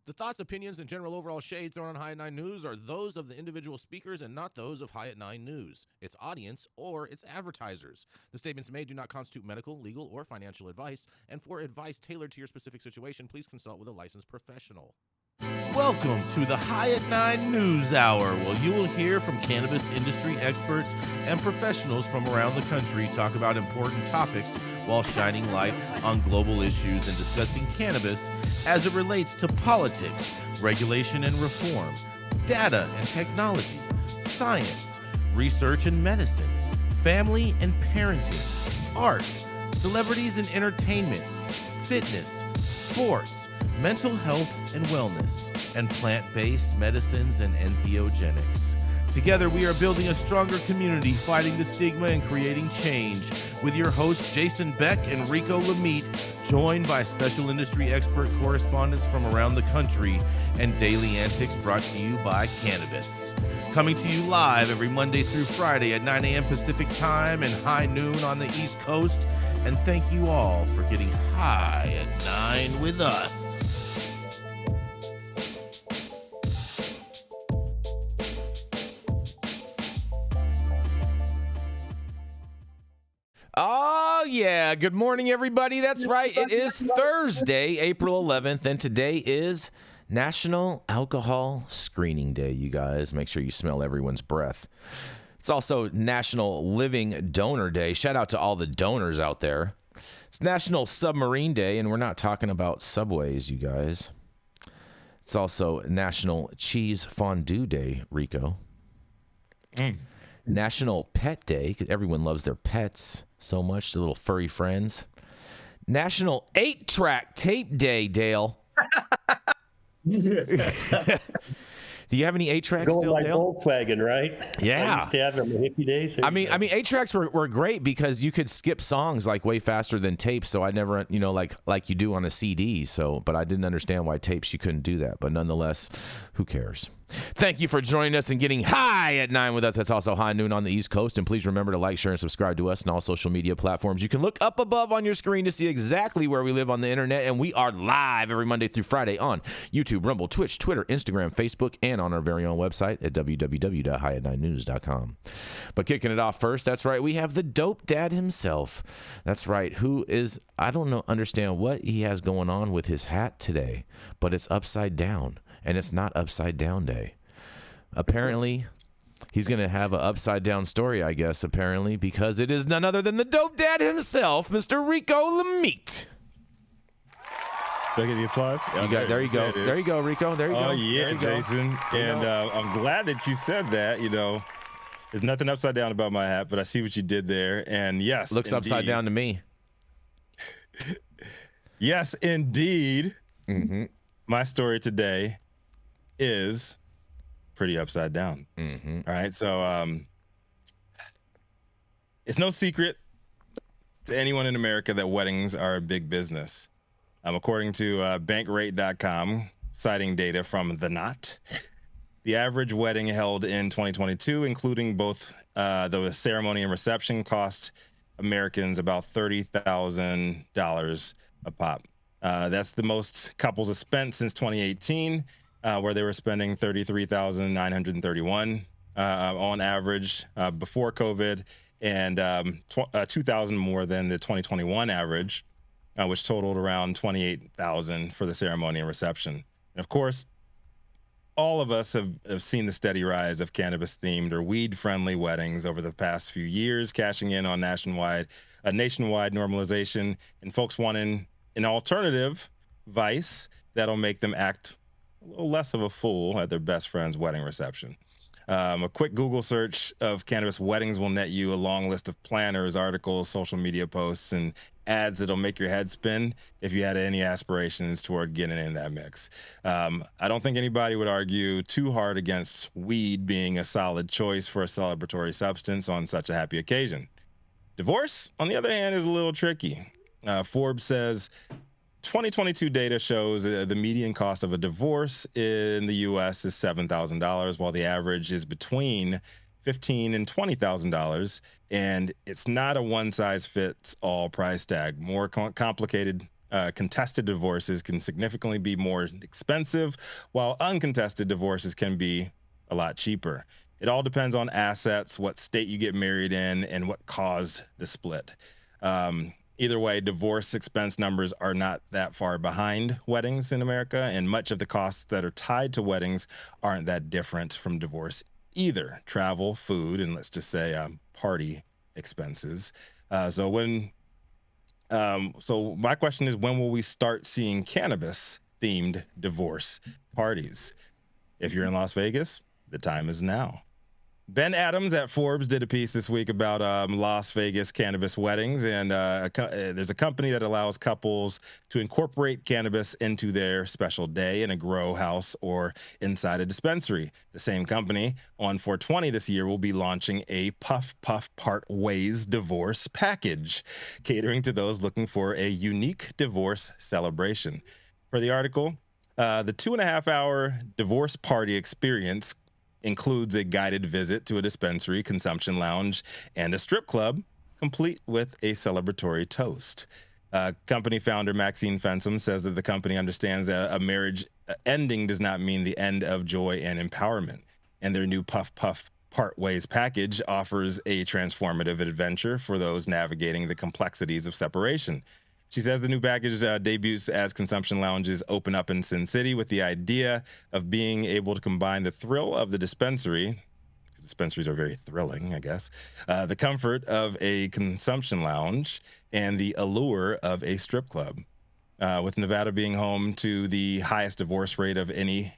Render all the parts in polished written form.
The thoughts, opinions, and general overall shades thrown on High at 9 News are those of the individual speakers and not those of High at 9 News, its audience, or its advertisers. The statements made do not constitute medical, legal, or financial advice, and for advice tailored to your specific situation, please consult with a licensed professional. Welcome to the High at 9 News Hour, where you will hear from cannabis industry experts and professionals from around the country talk about important topics while shining light on global issues and discussing cannabis as it relates to politics, regulation and reform, data and technology, science, research and medicine, family and parenting, art, celebrities and entertainment, fitness, sports, mental health and wellness, and plant-based medicines and entheogenics. Together, we are building a stronger community, fighting the stigma and creating change. With your hosts, Jason Beck and Rico Lamitte, joined by special industry expert correspondents from around the country, and daily antics brought to you by Cannabis. Coming to you live every Monday through Friday at 9 a.m. Pacific Time and high noon on the East Coast. And thank you all for getting high at 9 with us. Oh, yeah. Good morning, everybody. That's right. It is Thursday, April 11th, and today is National Alcohol Screening Day, you guys. Make sure you smell everyone's breath. It's also National Living Donor Day. Shout out to all the donors out there. It's National Submarine Day, and we're not talking about subways, you guys. It's also National Cheese Fondue Day, Rico. National Pet Day, because everyone loves their pets so much, the little furry friends. National 8-track Tape Day, Dale. Do you have any 8-tracks still, like Dale? Volkswagen, right? Yeah. I used to have them in the hippie days. I mean, 8-tracks were great because you could skip songs like way faster than tapes. So I never, like you do on a CD. So, but I didn't understand why tapes you couldn't do that. But nonetheless, who cares? Thank you for joining us and getting high at 9 with us. That's also high noon on the East Coast. And please remember to like, share, and subscribe to us on all social media platforms. You can look up above on your screen to see exactly where we live on the internet. And we are live every Monday through Friday on YouTube, Rumble, Twitch, Twitter, Instagram, Facebook, and on our very own website at www.highat9news.com. But kicking it off first, that's right, we have the dope dad himself. That's right, who is, I don't understand what he has going on with his hat today, but it's upside down. And it's not Upside Down Day. Apparently, he's going to have an upside down story, I guess, apparently, because it is none other than the dope dad himself, Mr. Rico Lamitte. Do I get the applause? There you go. There you go, Rico. There you go. Oh, yeah, Jason. And I'm glad that you said that. There's nothing upside down about my hat, but I see what you did there. And yes, looks indeed. Upside down to me. Yes, indeed. Mm-hmm. My story today is pretty upside down. Mm-hmm. All right. So it's no secret to anyone in America that weddings are a big business. According to bankrate.com, citing data from The Knot, the average wedding held in 2022, including both the ceremony and reception, cost Americans about $30,000 a pop. That's the most couples have spent since 2018, where they were spending $33,931 on average before COVID, and 2,000 more than the 2021 average, which totaled around 28,000 for the ceremony and reception. And of course, all of us have seen the steady rise of cannabis-themed or weed-friendly weddings over the past few years, cashing in on nationwide normalization, and folks wanting an alternative vice that'll make them act a little less of a fool at their best friend's wedding reception. A quick Google search of cannabis weddings will net you a long list of planners, articles, social media posts, and ads that'll make your head spin if you had any aspirations toward getting in that mix. I don't think anybody would argue too hard against weed being a solid choice for a celebratory substance on such a happy occasion. Divorce, on the other hand, is a little tricky. Forbes says 2022 data shows the median cost of a divorce in the U.S. is $7,000, while the average is between $15,000 and $20,000. And it's not a one-size-fits-all price tag. More complicated contested divorces can significantly be more expensive, while uncontested divorces can be a lot cheaper. It all depends on assets, what state you get married in, and what caused the split. Either way, divorce expense numbers are not that far behind weddings in America, and much of the costs that are tied to weddings aren't that different from divorce either. Travel, food, and let's just say party expenses. So my question is, when will we start seeing cannabis-themed divorce parties? If you're in Las Vegas, the time is now. Ben Adams at Forbes did a piece this week about Las Vegas cannabis weddings, and there's a company that allows couples to incorporate cannabis into their special day in a grow house or inside a dispensary. The same company on 420 this year will be launching a Puff Puff Part Ways divorce package, catering to those looking for a unique divorce celebration. For the article, the 2.5-hour divorce party experience includes a guided visit to a dispensary, consumption lounge, and a strip club, complete with a celebratory toast. Company founder Maxine Fensom says that the company understands that a marriage ending does not mean the end of joy and empowerment, and their new Puff Puff Part Ways package offers a transformative adventure for those navigating the complexities of separation. She says the new package debuts as consumption lounges open up in Sin City, with the idea of being able to combine the thrill of the dispensary, because dispensaries are very thrilling, I guess, the comfort of a consumption lounge, and the allure of a strip club. With Nevada being home to the highest divorce rate of any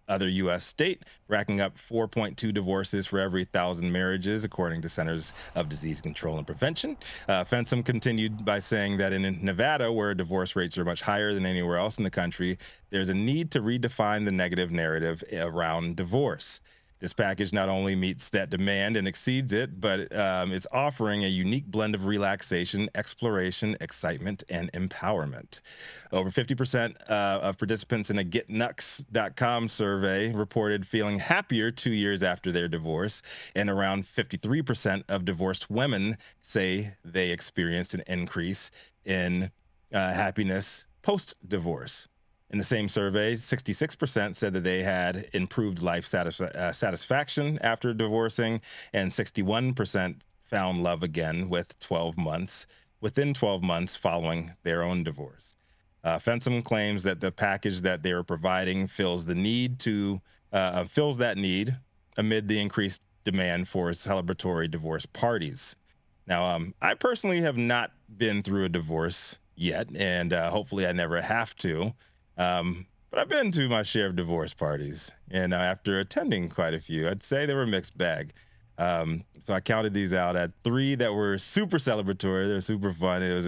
other U.S. state, racking up 4.2 divorces for every 1,000 marriages, according to Centers of Disease Control and Prevention. Fensom continued by saying that in Nevada, where divorce rates are much higher than anywhere else in the country, there's a need to redefine the negative narrative around divorce. This package not only meets that demand and exceeds it, but it's offering a unique blend of relaxation, exploration, excitement, and empowerment. Over 50% of participants in a GetNux.com survey reported feeling happier 2 years after their divorce, and around 53% of divorced women say they experienced an increase in happiness post-divorce. In the same survey, 66% said that they had improved life satisfaction after divorcing, and 61% found love again within 12 months following their own divorce. Fensom claims that the package that they are providing fills that need amid the increased demand for celebratory divorce parties. Now, I personally have not been through a divorce yet, and hopefully I never have to. But I've been to my share of divorce parties, and after attending quite a few, I'd say they were a mixed bag. So I counted these out at 3 that were super celebratory. They were super fun. It was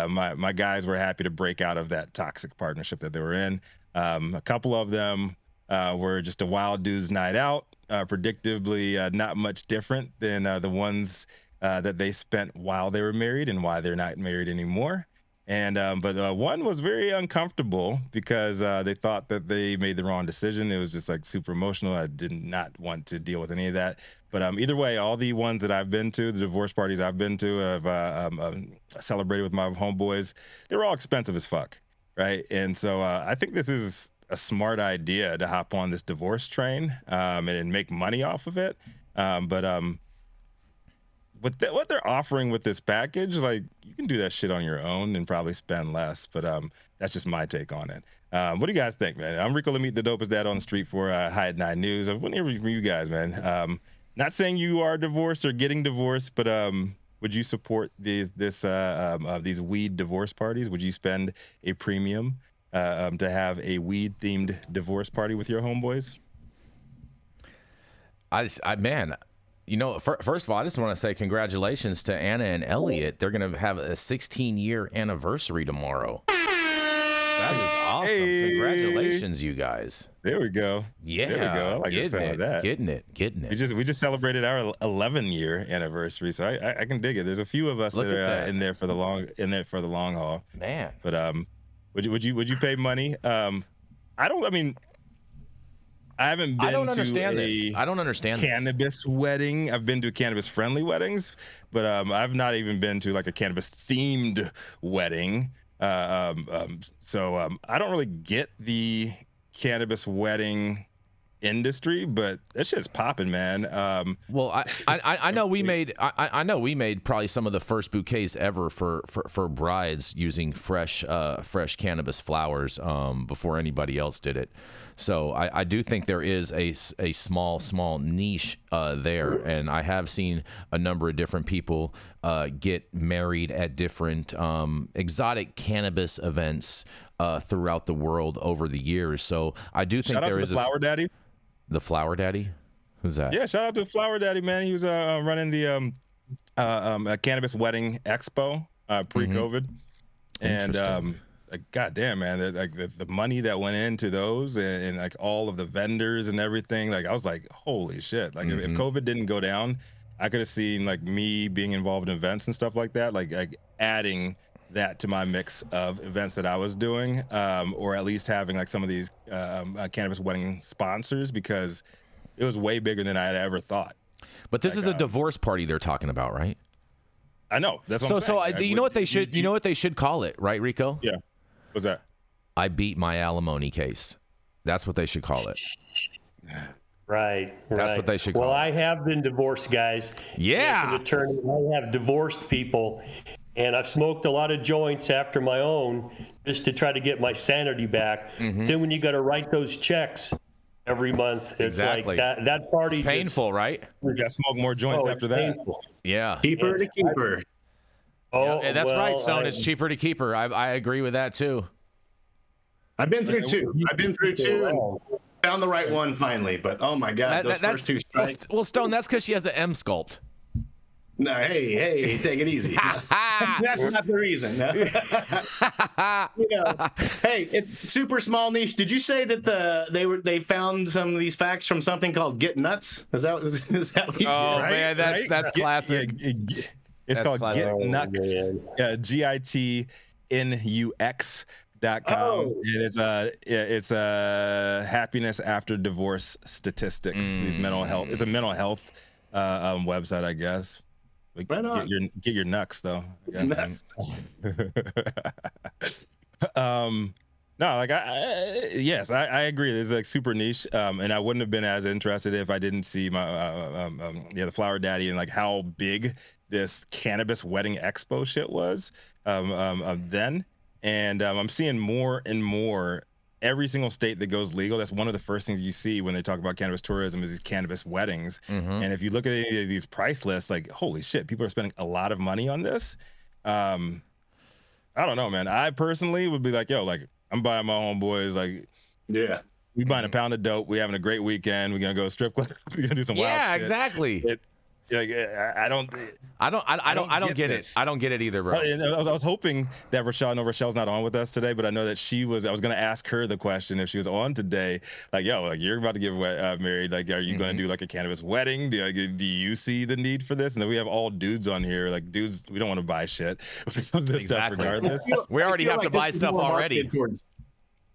my guys were happy to break out of that toxic partnership that they were in. A couple of them were just a wild dude's night out, predictably not much different than the ones that they spent while they were married and why they're not married anymore. And but one was very uncomfortable because they thought that they made the wrong decision. It was just like super emotional. I did not want to deal with any of that. But either way, all the ones that I've been to, the divorce parties I've been to, I've celebrated with my homeboys. They were all expensive as fuck, right? And so I think this is a smart idea to hop on this divorce train and make money off of it. What they're offering with this package, like, you can do that shit on your own and probably spend less, but that's just my take on it. What do you guys think, man? I'm Rico Lamitte, the dopest dad on the street for High at 9 News. I want to hear from you guys, man. Not saying you are divorced or getting divorced, but would you support these weed divorce parties? Would you spend a premium to have a weed-themed divorce party with your homeboys? Man, you know, first of all, I just want to say congratulations to Anna and Elliot. They're going to have a 16-year anniversary tomorrow. That is awesome. Hey. Congratulations, you guys. There we go. Yeah. There we go. I like the sound of that. Getting it. We just celebrated our 11-year anniversary, so I can dig it. There's a few of us that are in there for the long haul. Man. But would you pay money? I haven't been to I don't understand cannabis wedding. I've been to cannabis-friendly weddings, but I've not even been to like a cannabis-themed wedding. I don't really get the cannabis wedding industry, but that shit's popping, man. Well, I know we made I know we made probably some of the first bouquets ever for brides using fresh cannabis flowers before anybody else did it. So I do think there is a small niche there, and I have seen a number of different people get married at different exotic cannabis events throughout the world over the years. So I do think there is a flower daddy. The Flower Daddy? Who's that? Yeah, shout out to the Flower Daddy, man. He was running the Cannabis Wedding Expo pre-COVID. And like, goddamn, man, like the money that went into those and like all of the vendors and everything, like I was like, holy shit. Like if COVID didn't go down, I could have seen like me being involved in events and stuff like that, like adding that to my mix of events that I was doing, or at least having like some of these cannabis wedding sponsors, because it was way bigger than I had ever thought. But this is a divorce party they're talking about, right? I know. That's what I'm saying. You know what they should, you know what they should call it, right, Rico? Yeah. What's that? I beat my alimony case. That's what they should call it. Right. That's what they should call it. Well, I have been divorced, guys. Yeah. As an attorney, I have divorced people. And I've smoked a lot of joints after my own just to try to get my sanity back. Then when you got to write those checks every month, it's like that party. It's painful, right? You got to smoke more joints after that. Painful. Yeah. Cheaper to keep her. Yeah, that's right, Stone. It's cheaper to keep her. I agree with that too. I've been through two. And found the right one finally. But oh my God, those first two strikes. Well, Stone, that's because she has an M sculpt. No, hey, take it easy. That's not the reason. Hey, it's super small niche. Did you say that they found some of these facts from something called Get Nuts? Is that what you said? Oh man, that's classic. It's called Get Nuts. GITNUX.com. Oh. And it's happiness after divorce statistics. These mental health. It's a mental health website, I guess. Like, right get your nuts though. Yeah. No, like yes, I agree. It's like super niche, and I wouldn't have been as interested if I didn't see my the Flower Daddy and like how big this cannabis wedding expo shit was then, and I'm seeing more and more. Every single state that goes legal, that's one of the first things you see when they talk about cannabis tourism is these cannabis weddings. And if you look at any of these price lists, like, holy shit, people are spending a lot of money on this. I don't know, man. I personally would be like, yo, like, I'm buying my homeboys, like, yeah, we buying a pound of dope. We having a great weekend. We're going to go strip club. We're going to do some wild shit. Yeah, exactly. I don't get it. I don't get it either, bro. I was hoping that Rochelle, I know Rochelle's not on with us today, but I know that I was going to ask her the question if she was on today. Like, yo, like you're about to get married. Like, are you going to do like a cannabis wedding? Do you see the need for this? And then we have all dudes on here. Like, dudes, we don't want to buy shit. Stuff regardless. We already have to buy stuff already.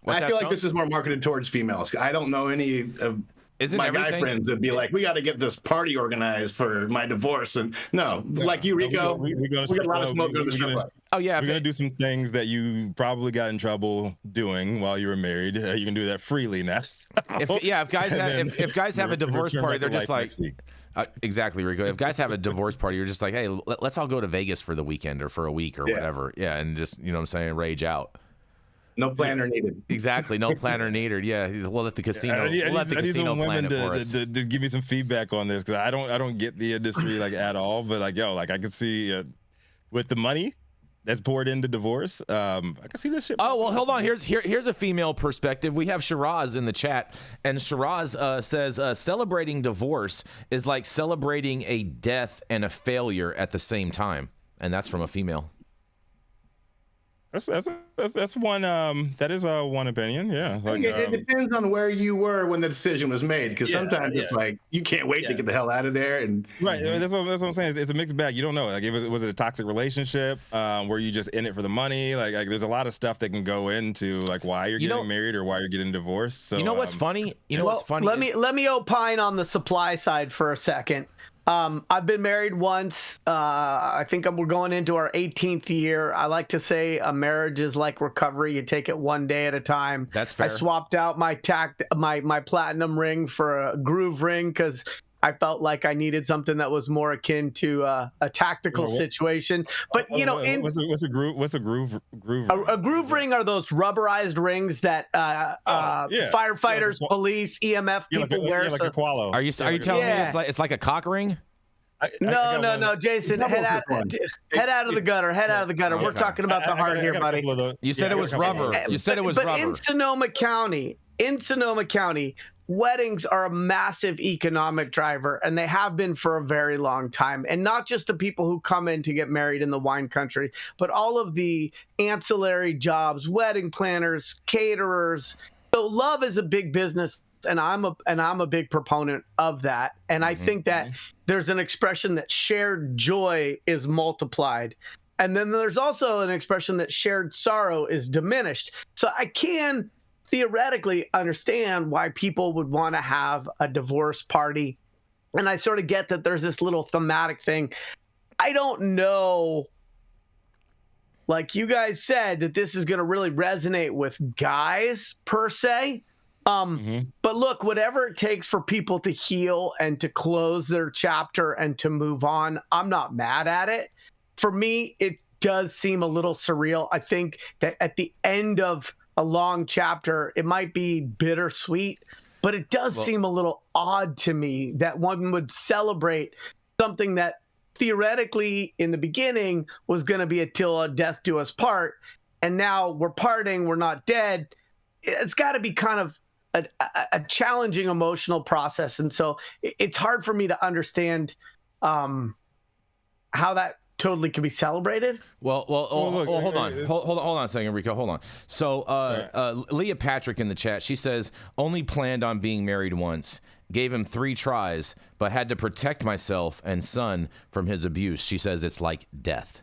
I feel like this is more marketed towards females. I don't know any of my guy friends would be like, we got to get this party organized for my divorce. And like you, Rico, we got a lot of smoke to the strip club. Oh yeah, we're gonna do some things that you probably got in trouble doing while you were married. You can do that freely now. If guys have a divorce party, they're just like, exactly, Rico. If guys have a divorce party, you're just like, hey, let's all go to Vegas for the weekend or for a week or whatever. Yeah, and just what I'm saying, rage out. No planner needed. Exactly, no planner needed. Yeah, we'll let the casino. We'll let the casino plan it for us. To give me some feedback on this, because I don't get the industry like at all. But like, yo, like I can see with the money that's poured into divorce, I can see this shit. Oh well, hold on. Here's a female perspective. We have Shiraz in the chat, and Shiraz says celebrating divorce is like celebrating a death and a failure at the same time, and that's from a female. That's one. That is one opinion. Yeah, like, it depends on where you were when the decision was made. Because sometimes it's like you can't wait to get the hell out of there. And right, that's what I'm saying. It's a mixed bag. You don't know. Like, was it a toxic relationship? Were you just in it for the money? Like there's a lot of stuff that can go into like why you're getting married or why you're getting divorced. So what's funny? What's funny? Let me opine on the supply side for a second. I've been married once. I think we're going into our 18th year. I like to say a marriage is like recovery. You take it one day at a time. That's fair. I swapped out my platinum ring for a groove ring because I felt like I needed something that was more akin to a tactical situation. But what's a groove ring? A groove ring are those rubberized rings that firefighters, police, EMF people wear. Like a Qualo. Are you telling me it's like a cock ring? No, Jason, head out of the gutter. Head out of the gutter. We're talking about the heart here, buddy. You said it was rubber. You said it was rubber. But in Sonoma County, weddings are a massive economic driver, and they have been for a very long time. And not just the people who come in to get married in the wine country, but all of the ancillary jobs, wedding planners, caterers. So love is a big business, and I'm a big proponent of that. And I think that there's an expression that shared joy is multiplied. And then there's also an expression that shared sorrow is diminished. So I can theoretically understand why people would want to have a divorce party. And I sort of get that there's this little thematic thing. I don't know, like you guys said, that this is going to really resonate with guys per se. But look, whatever it takes for people to heal and to close their chapter and to move on, I'm not mad at it. For me, it does seem a little surreal. I think that at the end of a long chapter, it might be bittersweet, but it does seem a little odd to me that one would celebrate something that theoretically in the beginning was going to be a till death do us part, and now we're parting, we're not dead. It's got to be kind of a challenging emotional process, and so it's hard for me to understand how that totally can be celebrated. Well, hold on a second, Rico. Hold on. So Leah Patrick in the chat, she says, only planned on being married once. Gave him 3 tries, but had to protect myself and son from his abuse. She says it's like death.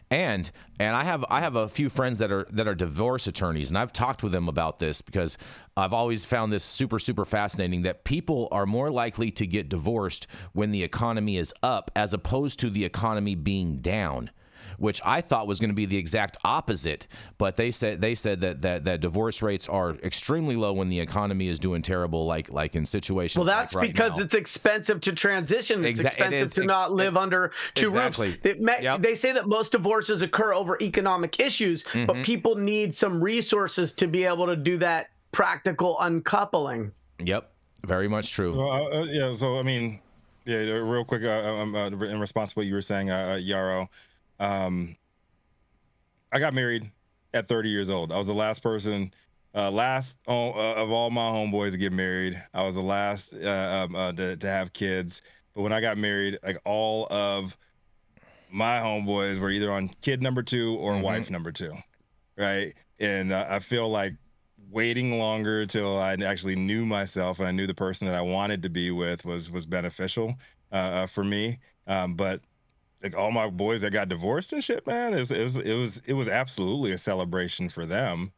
And I have a few friends that are divorce attorneys, and I've talked with them about this because I've always found this super fascinating, that people are more likely to get divorced when the economy is up as opposed to the economy being down, which I thought was going to be the exact opposite. But they said that divorce rates are extremely low when the economy is doing terrible, like in situations. Well, that's like right because now. It's expensive to transition. It's expensive to not live under two roofs. They say that most divorces occur over economic issues, but people need some resources to be able to do that practical uncoupling. Yep, very much true. Well, so I mean, real quick, in response to what you were saying, Yarrow. I got married at 30 years old. I was the last person, of all my homeboys to get married. I was the last to have kids. But when I got married, like all of my homeboys were either on kid number 2 or wife number 2, right? And I feel like waiting longer till I actually knew myself and I knew the person that I wanted to be with was beneficial for me. But like all my boys that got divorced and shit, man, it was absolutely a celebration for them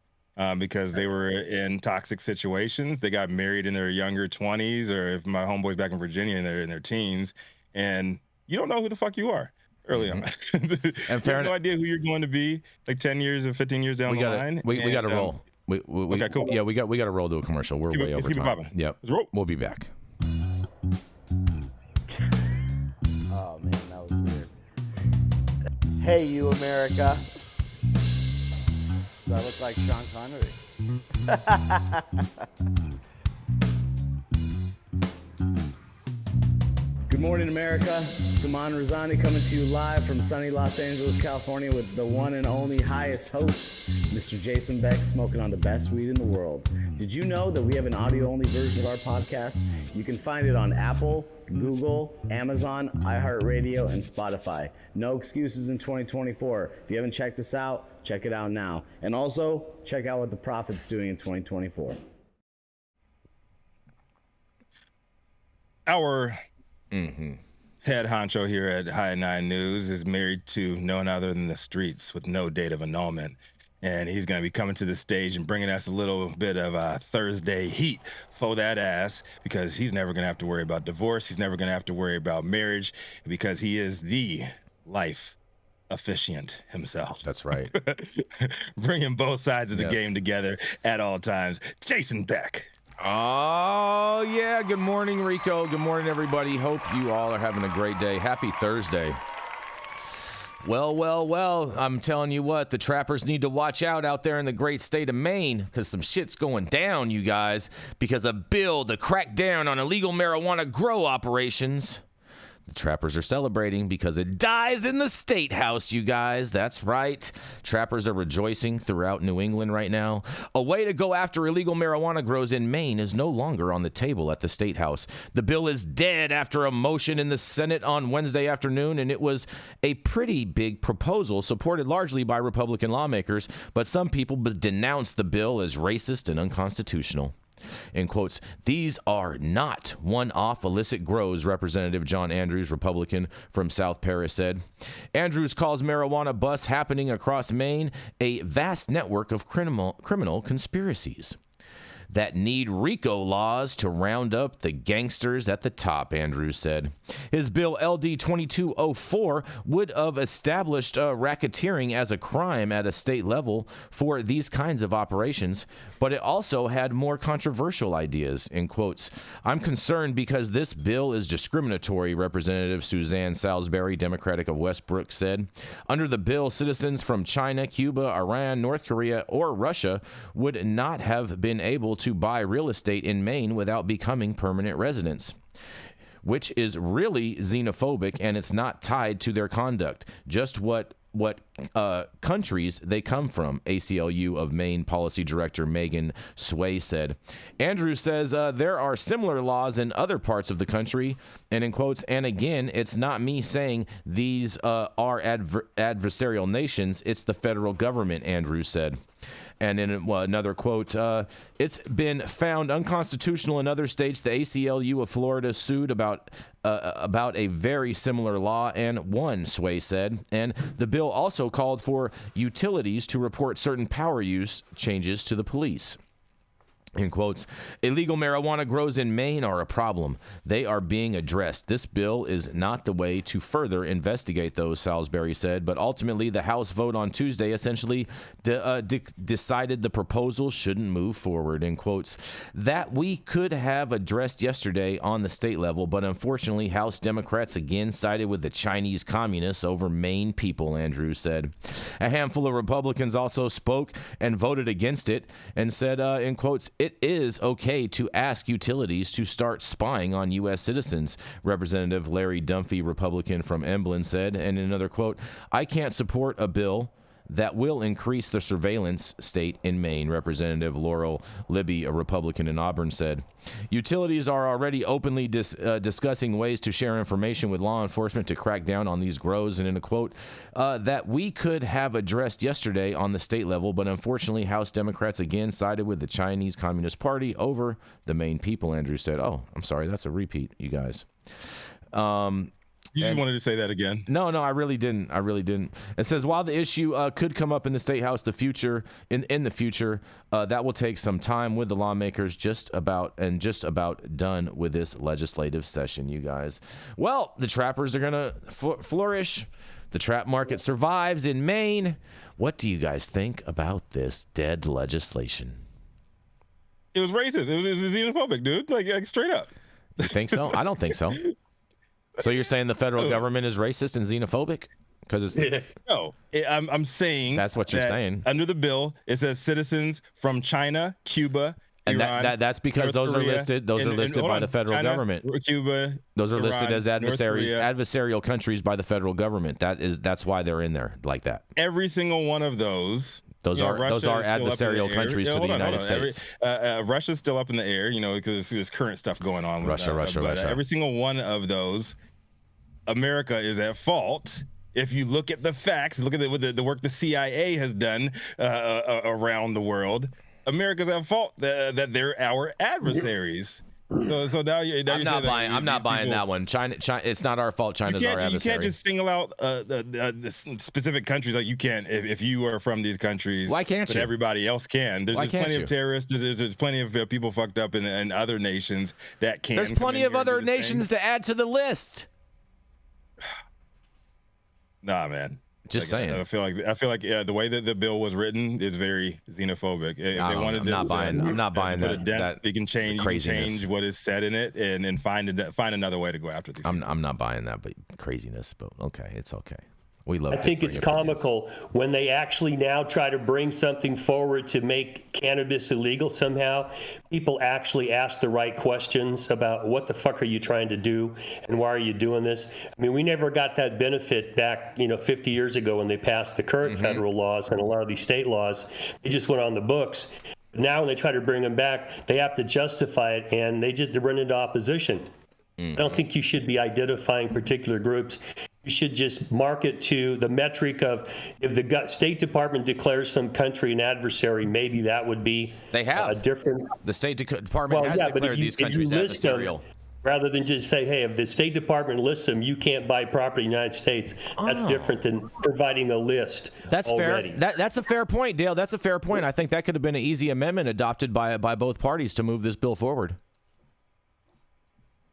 because they were in toxic situations. They got married in their younger 20s, or if my homeboys back in Virginia, they're in their teens, and you don't know who the fuck you are early on. And you have no idea who you're going to be like 10 years or 15 years down the line. We got to roll. Okay, cool. Yeah, we got to roll to a commercial. We're way over time. Yep. We'll be back. Oh man, that was weird. Hey, you America. Do I look like Sean Connery? Good morning, America. Saman Razani coming to you live from sunny Los Angeles, California with the one and only highest host, Mr. Jason Beck, smoking on the best weed in the world. Did you know that we have an audio-only version of our podcast? You can find it on Apple, Google, Amazon, iHeartRadio, and Spotify. No excuses in 2024. If you haven't checked us out, check it out now. And also, check out what the Prophet's doing in 2024. Our head honcho here at High 9 News is married to no one other than the streets with no date of annulment. and he's going to be coming to the stage and bringing us a little bit of Thursday heat for that ass, because he's never going to have to worry about divorce. He's never going to have to worry about marriage, because he is the life officiant himself. That's right. Bringing both sides of the game together at all times. Jason Beck. Oh, yeah. Good morning, Rico. Good morning, everybody. Hope you all are having a great day. Happy Thursday. Well, I'm telling you what, the trappers need to watch out there in the great state of Maine, because some shit's going down, you guys, because a bill to crack down on illegal marijuana grow operations. The trappers are celebrating because it dies in the state house, you guys. That's right. Trappers are rejoicing throughout New England right now. A way to go after illegal marijuana grows in Maine is no longer on the table at the state house. The bill is dead after a motion in the Senate on Wednesday afternoon, and it was a pretty big proposal supported largely by Republican lawmakers, but some people denounced the bill as racist and unconstitutional. In quotes, these are not one-off illicit grows, Representative John Andrews, Republican from South Paris, said. Andrews calls marijuana busts happening across Maine a vast network of criminal conspiracies that need RICO laws to round up the gangsters at the top, Andrews said. His bill LD 2204 would have established racketeering as a crime at a state level for these kinds of operations, but it also had more controversial ideas, in quotes. I'm concerned because this bill is discriminatory, Representative Suzanne Salisbury, Democratic of Westbrook, said. Under the bill, citizens from China, Cuba, Iran, North Korea, or Russia would not have been able to buy real estate in Maine without becoming permanent residents, which is really xenophobic, and it's not tied to their conduct, just what countries they come from, ACLU of Maine Policy Director Megan Sway said. Andrews says there are similar laws in other parts of the country, and in quotes, and again, it's not me saying these are adversarial nations, it's the federal government, Andrews said. And in another quote, it's been found unconstitutional in other states. The ACLU of Florida sued about a very similar law and won, Sway said. And the bill also called for utilities to report certain power use changes to the police. In quotes, illegal marijuana grows in Maine are a problem. They are being addressed. This bill is not the way to further investigate those, Salisbury said, but ultimately the House vote on Tuesday essentially decided the proposal shouldn't move forward, in quotes, that we could have addressed yesterday on the state level, but unfortunately House Democrats again sided with the Chinese communists over Maine people, Andrews said. A handful of Republicans also spoke and voted against it and said, in quotes, it is okay to ask utilities to start spying on U.S. citizens, Representative Larry Dunphy, Republican from Emblem, said. And in another quote, I can't support a bill that will increase the surveillance state in Maine, Representative Laurel Libby, a Republican in Auburn, said. Utilities are already openly discussing ways to share information with law enforcement to crack down on these grows, and in a quote, that we could have addressed yesterday on the state level, but unfortunately House Democrats again sided with the Chinese Communist Party over the Maine people, Andrew said. Oh, I'm sorry, that's a repeat, you guys. You just wanted to say that again? No, I really didn't. It says while the issue could come up in the state house in the future, that will take some time with the lawmakers just about done with this legislative session, you guys. Well, the trappers are gonna flourish. The trap market survives in Maine. What do you guys think about this dead legislation? It was racist. It was xenophobic, dude. Like straight up. You think so? I don't think so. So you're saying the federal government is racist and xenophobic? Because it's no, I'm saying that's what you're saying. Under the bill, it says citizens from China, Cuba, and Iran, that's because North those Korea, are listed. Those are listed by the federal China, government. Cuba, those are Iran, listed as adversarial countries by the federal government. That's why they're in there like that. Every single one of those. Those are adversarial countries to the United States. Russia's still up in the air, because there's current stuff going on. Russia. Every single one of those, America is at fault. If you look at the facts, look at the work the CIA has done around the world, America's at fault that they're our adversaries. So now I'm not buying. I'm not buying that one. China. It's not our fault. China's our adversary. You can't just single out the specific countries like you can if you are from these countries. Why can't but you? Everybody else can. There's plenty of terrorists. There's plenty of people fucked up in other nations that can. There's plenty of other nations to add to the list. Nah, man. Just saying. I feel like the way that the bill was written is very xenophobic. If they wanted I'm not buying that. They can change what is said in it and find another way to go after these. I'm not buying that, but craziness. But okay, it's okay. We love. I think it's comical when they actually now try to bring something forward to make cannabis illegal somehow. People actually ask the right questions about what the fuck are you trying to do and why are you doing this? I mean, we never got that benefit back, 50 years ago when they passed the current federal laws and a lot of these state laws. They just went on the books. Now when they try to bring them back, they have to justify it, and they run into opposition. I don't think you should be identifying particular groups. You should just mark it to the metric of if the State Department declares some country an adversary, maybe that would be a different. The State Department has declared these countries adversarial. Rather than just say, hey, if the State Department lists them, you can't buy property in the United States. That's different than providing a list. That's already. Fair. That's a fair point, Dale. That's a fair point. I think that could have been an easy amendment adopted by both parties to move this bill forward.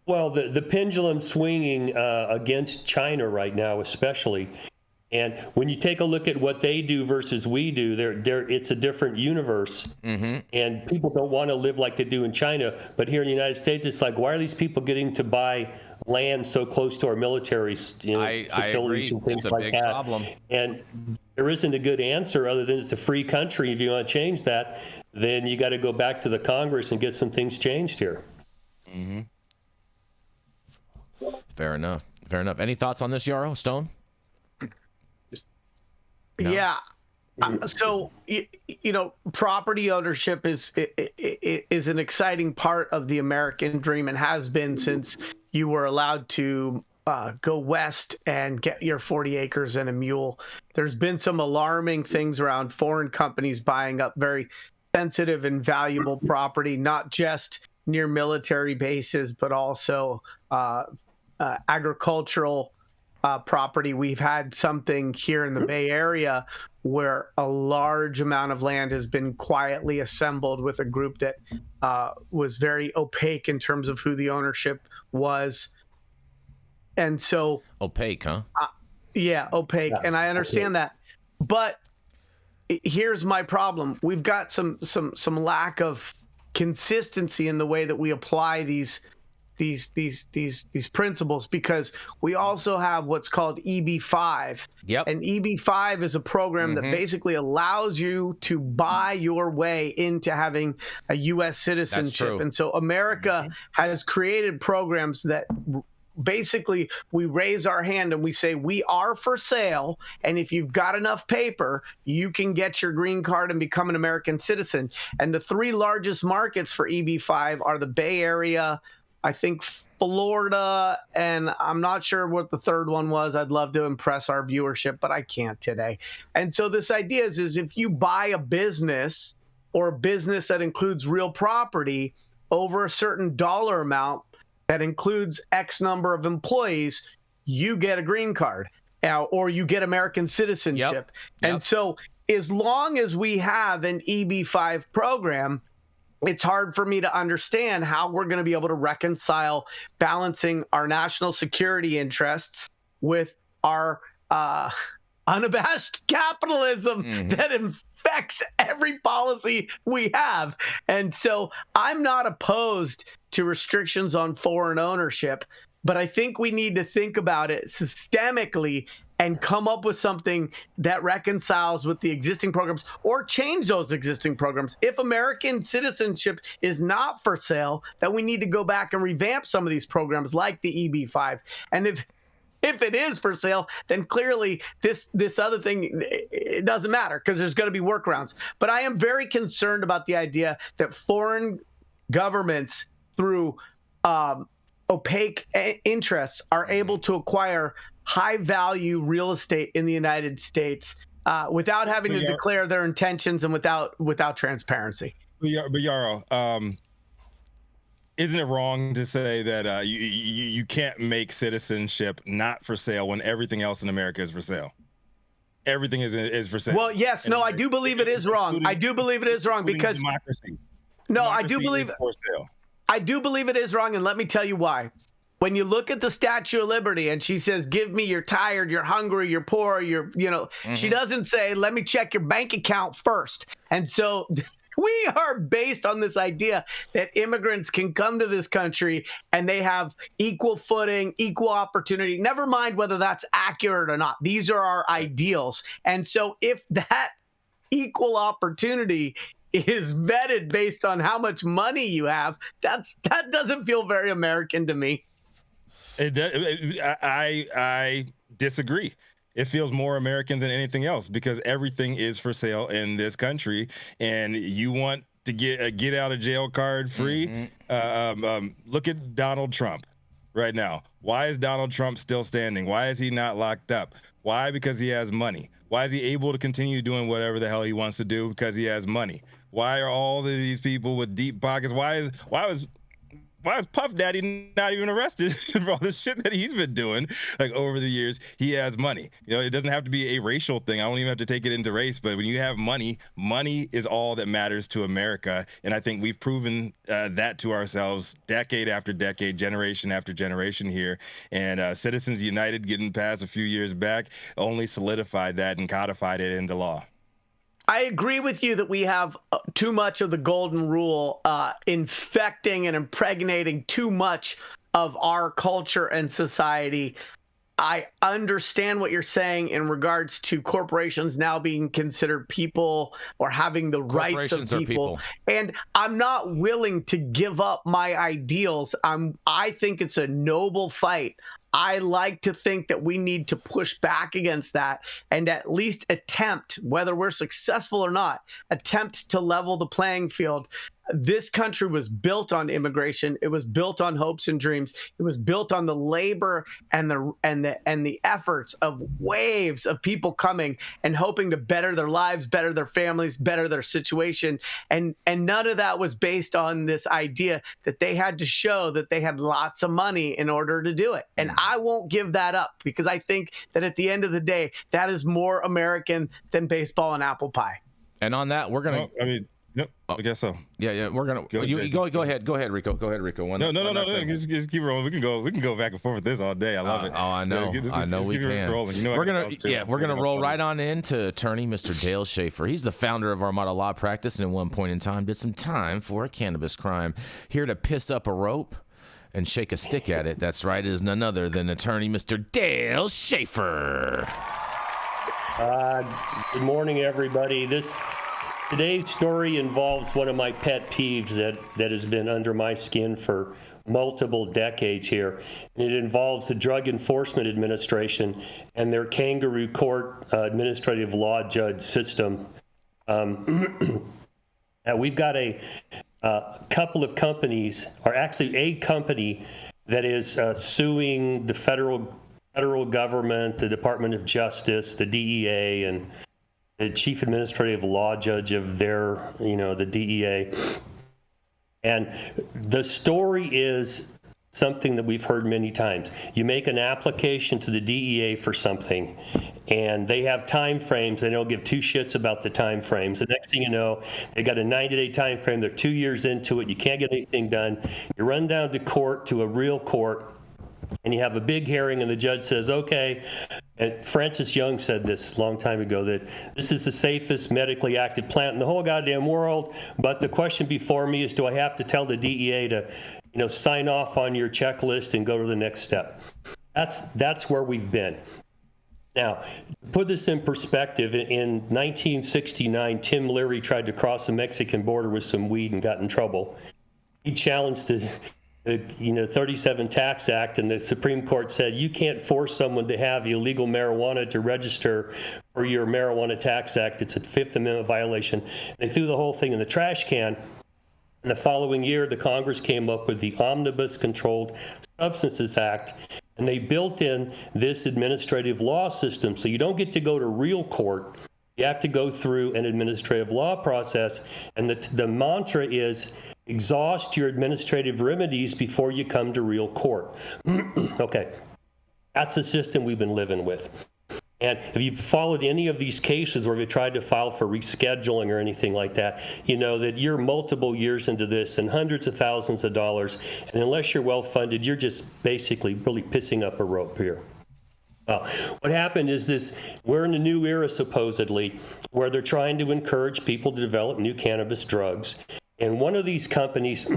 Well, the pendulum swinging against China right now, especially, and when you take a look at what they do versus we do, it's a different universe, and people don't want to live like they do in China. But here in the United States, it's like, why are these people getting to buy land so close to our military facilities and things it's a like big that? Problem. And there isn't a good answer other than it's a free country. If you want to change that, then you got to go back to the Congress and get some things changed here. Fair enough. Any thoughts on this, Yarrow? Stone? No. Yeah. So, property ownership is an exciting part of the American dream and has been since you were allowed to go west and get your 40 acres and a mule. There's been some alarming things around foreign companies buying up very sensitive and valuable property, not just near military bases, but also agricultural property. We've had something here in the Bay Area where a large amount of land has been quietly assembled with a group that was very opaque in terms of who the ownership was. And so opaque, huh? Yeah, opaque. Yeah, and I understand that. But here's my problem. We've got some lack of consistency in the way that we apply these principles, because we also have what's called EB-5. Yep. And EB-5 is a program that basically allows you to buy your way into having a U.S. citizenship. That's true. And so America has created programs that basically we raise our hand and we say we are for sale, and if you've got enough paper, you can get your green card and become an American citizen. And the three largest markets for EB-5 are the Bay Area, I think Florida, and I'm not sure what the third one was. I'd love to impress our viewership, but I can't today. And so this idea is if you buy a business or a business that includes real property over a certain dollar amount that includes X number of employees, you get a green card or you get American citizenship. Yep. And so as long as we have an EB-5 program, it's hard for me to understand how we're going to be able to reconcile balancing our national security interests with our unabashed capitalism that infects every policy we have. And so I'm not opposed to restrictions on foreign ownership, but I think we need to think about it systemically and come up with something that reconciles with the existing programs or change those existing programs. If American citizenship is not for sale, then we need to go back and revamp some of these programs like the EB-5. And if it is for sale, then clearly this other thing, it doesn't matter because there's going to be workarounds. But I am very concerned about the idea that foreign governments through opaque interests are able to acquire high-value real estate in the United States without having to declare their intentions and without transparency. But Yarrow, isn't it wrong to say that you can't make citizenship not for sale when everything else in America is for sale? Everything is for sale. Well, yes, no, I do believe it is wrong. I do believe it is wrong because democracy. No, I do believe for sale. I do believe it is wrong, and let me tell you why. When you look at the Statue of Liberty and she says, "Give me, you're tired, you're hungry, you're poor, she doesn't say, "Let me check your bank account first." And so we are based on this idea that immigrants can come to this country and they have equal footing, equal opportunity. Never mind whether that's accurate or not. These are our ideals. And so if that equal opportunity is vetted based on how much money you have, that doesn't feel very American to me. I disagree. It feels more American than anything else because everything is for sale in this country, and you want to get a get out of jail card free. Look at Donald Trump right now. Why is Donald Trump still standing? Why is he not locked up? Why? Because he has money. Why is he able to continue doing whatever the hell he wants to do? Because he has money. Why are all of these people with deep pockets? Why is Puff Daddy not even arrested for all the shit that he's been doing like over the years? He has money. It doesn't have to be a racial thing. I don't even have to take it into race, but when you have money, money is all that matters to America. And I think we've proven that to ourselves decade after decade, generation after generation here. And Citizens United getting passed a few years back only solidified that and codified it into law. I agree with you that we have too much of the golden rule infecting and impregnating too much of our culture and society. I understand what you're saying in regards to corporations now being considered people or having the rights of people. And I'm not willing to give up my ideals. I think it's a noble fight. I like to think that we need to push back against that and at least attempt, whether we're successful or not, attempt to level the playing field. This country was built on immigration. It was built on hopes and dreams. It was built on the labor and the efforts of waves of people coming and hoping to better their lives, better their families, better their situation. And none of that was based on this idea that they had to show that they had lots of money in order to do it. And I won't give that up because I think that at the end of the day, that is more American than baseball and apple pie. And on that, we're going to... Yep, I guess so. Yeah, we're gonna go ahead. Go ahead, Rico. No. Just keep rolling. We can go back and forth with this all day. I love it. Oh, I know. I know we can. We're gonna roll right on into attorney Mr. Dale Schafer. He's the founder of Armada Law Practice, and at one point in time did some time for a cannabis crime. Here to piss up a rope and shake a stick at it. That's right. It is none other than attorney Mr. Dale Schafer. Good morning, everybody. Today's story involves one of my pet peeves that has been under my skin for multiple decades here. And it involves the Drug Enforcement Administration and their kangaroo court administrative law judge system. We've got a couple of companies, or actually a company that is suing the federal government, the Department of Justice, the DEA, and the chief administrative law judge of the DEA. And the story is something that we've heard many times. You make an application to the DEA for something, and they have time frames. They don't give two shits about the time frames. The next thing you know, they got a 90-day time frame. They're 2 years into it. You can't get anything done. You run down to court, to a real court, and you have a big hearing, and the judge says, okay. And Francis Young said this a long time ago, that this is the safest medically active plant in the whole goddamn world. But the question before me is, do I have to tell the DEA to, sign off on your checklist and go to the next step? That's where we've been. Now, put this in perspective. In 1969, Tim Leary tried to cross the Mexican border with some weed and got in trouble. He challenged the 37 Tax Act, and the Supreme Court said you can't force someone to have illegal marijuana to register for your Marijuana Tax Act. It's a Fifth Amendment violation. They threw the whole thing in the trash can. And the following year, the Congress came up with the Omnibus Controlled Substances Act, and they built in this administrative law system. So you don't get to go to real court. You have to go through an administrative law process. And the mantra is, exhaust your administrative remedies before you come to real court. Okay, that's the system we've been living with. And if you've followed any of these cases where you tried to file for rescheduling or anything like that, you know that you're multiple years into this and hundreds of thousands of dollars, and unless you're well funded, you're just basically really pissing up a rope here. What happened is this, we're in a new era, supposedly, where they're trying to encourage people to develop new cannabis drugs. And one of these companies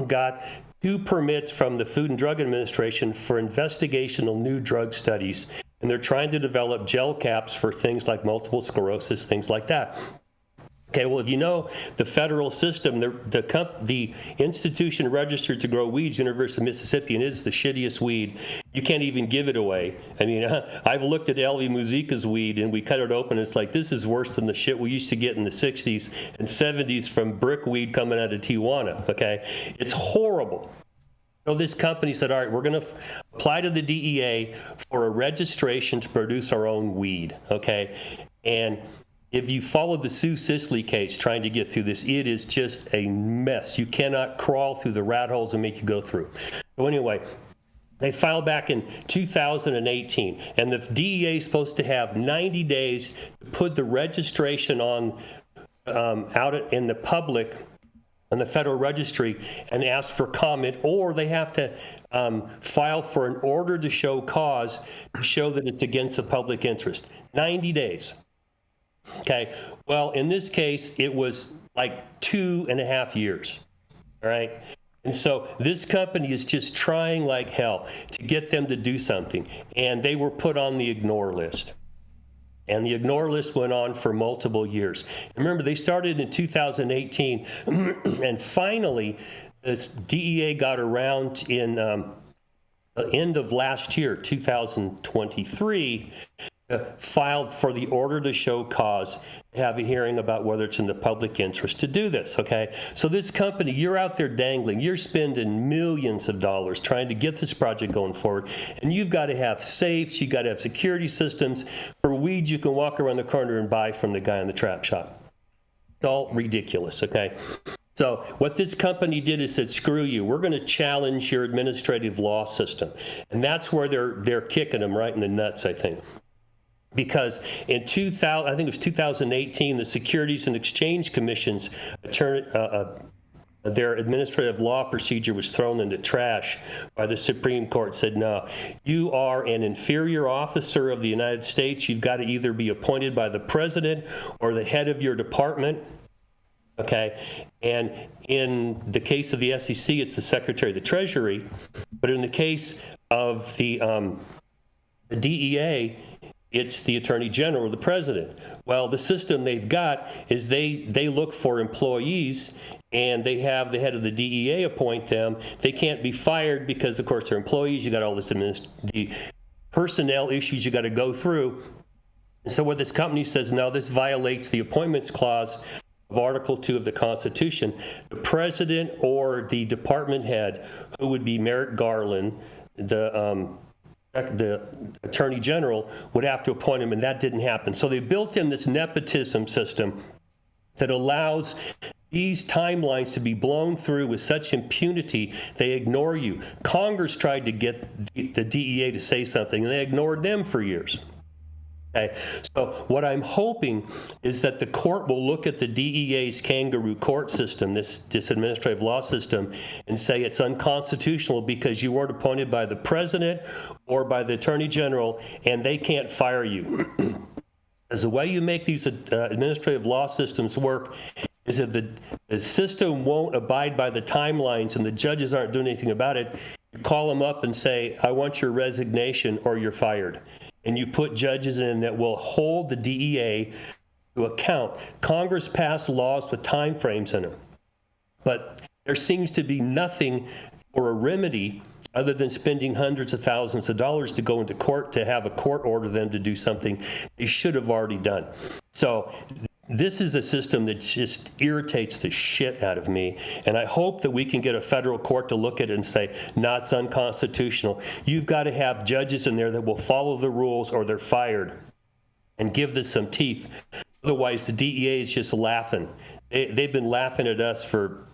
got 2 permits from the Food and Drug Administration for investigational new drug studies. And they're trying to develop gel caps for things like multiple sclerosis, things like that. Okay, well, if you know the federal system, the institution registered to grow weeds, University of Mississippi, and it's the shittiest weed. You can't even give it away. I mean, I've looked at Elvie Muzica's weed, and we cut it open, and it's like, this is worse than the shit we used to get in the 60s and 70s from brick weed coming out of Tijuana, okay? It's horrible. So this company said, all right, we're going to apply to the DEA for a registration to produce our own weed, okay? And if you follow the Sue Sisley case trying to get through this, it is just a mess. You cannot crawl through the rat holes and make you go through. So anyway, they filed back in 2018, and the DEA is supposed to have 90 days to put the registration on out in the public on the Federal Registry and ask for comment, or they have to file for an order to show cause to show that it's against the public interest. 90 days. Okay, well, in this case, it was like 2.5 years, all right? And so this company is just trying like hell to get them to do something, and they were put on the ignore list. And the ignore list went on for multiple years. And remember, they started in 2018, and finally, this DEA got around in the end of last year, 2023, filed for the order to show cause, have a hearing about whether it's in the public interest to do this, okay? So this company, you're out there dangling, you're spending millions of dollars trying to get this project going forward, and you've got to have safes, you've got to have security systems for weed you can walk around the corner and buy from the guy in the trap shop. It's all ridiculous, okay? So what this company did is said, screw you, we're going to challenge your administrative law system. And that's where they're kicking them right in the nuts, I think. Because in 2000, I think it was 2018, the Securities and Exchange Commission's their administrative law procedure was thrown in the trash by the Supreme Court. Said, no, you are an inferior officer of the United States. You've got to either be appointed by the president or the head of your department. Okay, and in the case of the SEC, it's the Secretary of the Treasury. But in the case of the DEA, it's the Attorney General or the President. Well, the system they've got is they look for employees, and they have the head of the DEA appoint them. They can't be fired because, of course, they're employees. You got all this the personnel issues you got to go through. And so what this company says, no, this violates the Appointments Clause of Article 2 of the Constitution. The President or the department head, who would be Merrick Garland, the Attorney General, would have to appoint him, and that didn't happen. So they built in this nepotism system that allows these timelines to be blown through with such impunity, they ignore you. Congress tried to get the DEA to say something, and they ignored them for years. Okay. So what I'm hoping is that the court will look at the DEA's kangaroo court system, this administrative law system, and say it's unconstitutional because you weren't appointed by the president or by the attorney general, and they can't fire you. As the way you make these administrative law systems work is if the system won't abide by the timelines and the judges aren't doing anything about it, you call them up and say, I want your resignation or you're fired. And you put judges in that will hold the DEA to account. Congress passed laws with time frames in them, but there seems to be nothing for a remedy other than spending hundreds of thousands of dollars to go into court to have a court order them to do something they should have already done. So this is a system that just irritates the shit out of me, and I hope that we can get a federal court to look at it and say, no, it's unconstitutional. You've got to have judges in there that will follow the rules or they're fired, and give this some teeth. Otherwise, the DEA is just laughing. They've been laughing at us for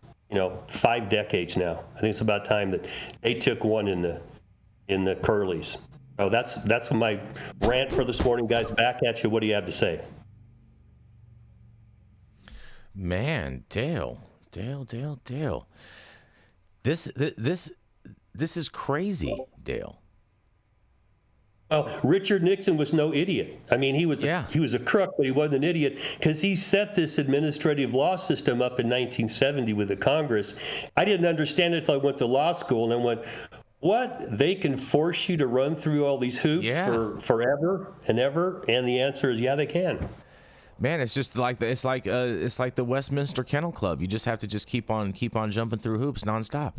5 decades now. I think it's about time that they took one in the Curlies. So that's my rant for this morning, guys. Back at you. What do you have to say? Man, Dale. This is crazy, Dale. Well, Richard Nixon was no idiot. I mean, he was a crook, but he wasn't an idiot because he set this administrative law system up in 1970 with the Congress. I didn't understand it until I went to law school and I went, what? They can force you to run through all these hoops for forever and ever? And the answer is, yeah, they can. Man, it's just like the Westminster Kennel Club. You just have to just keep on jumping through hoops nonstop.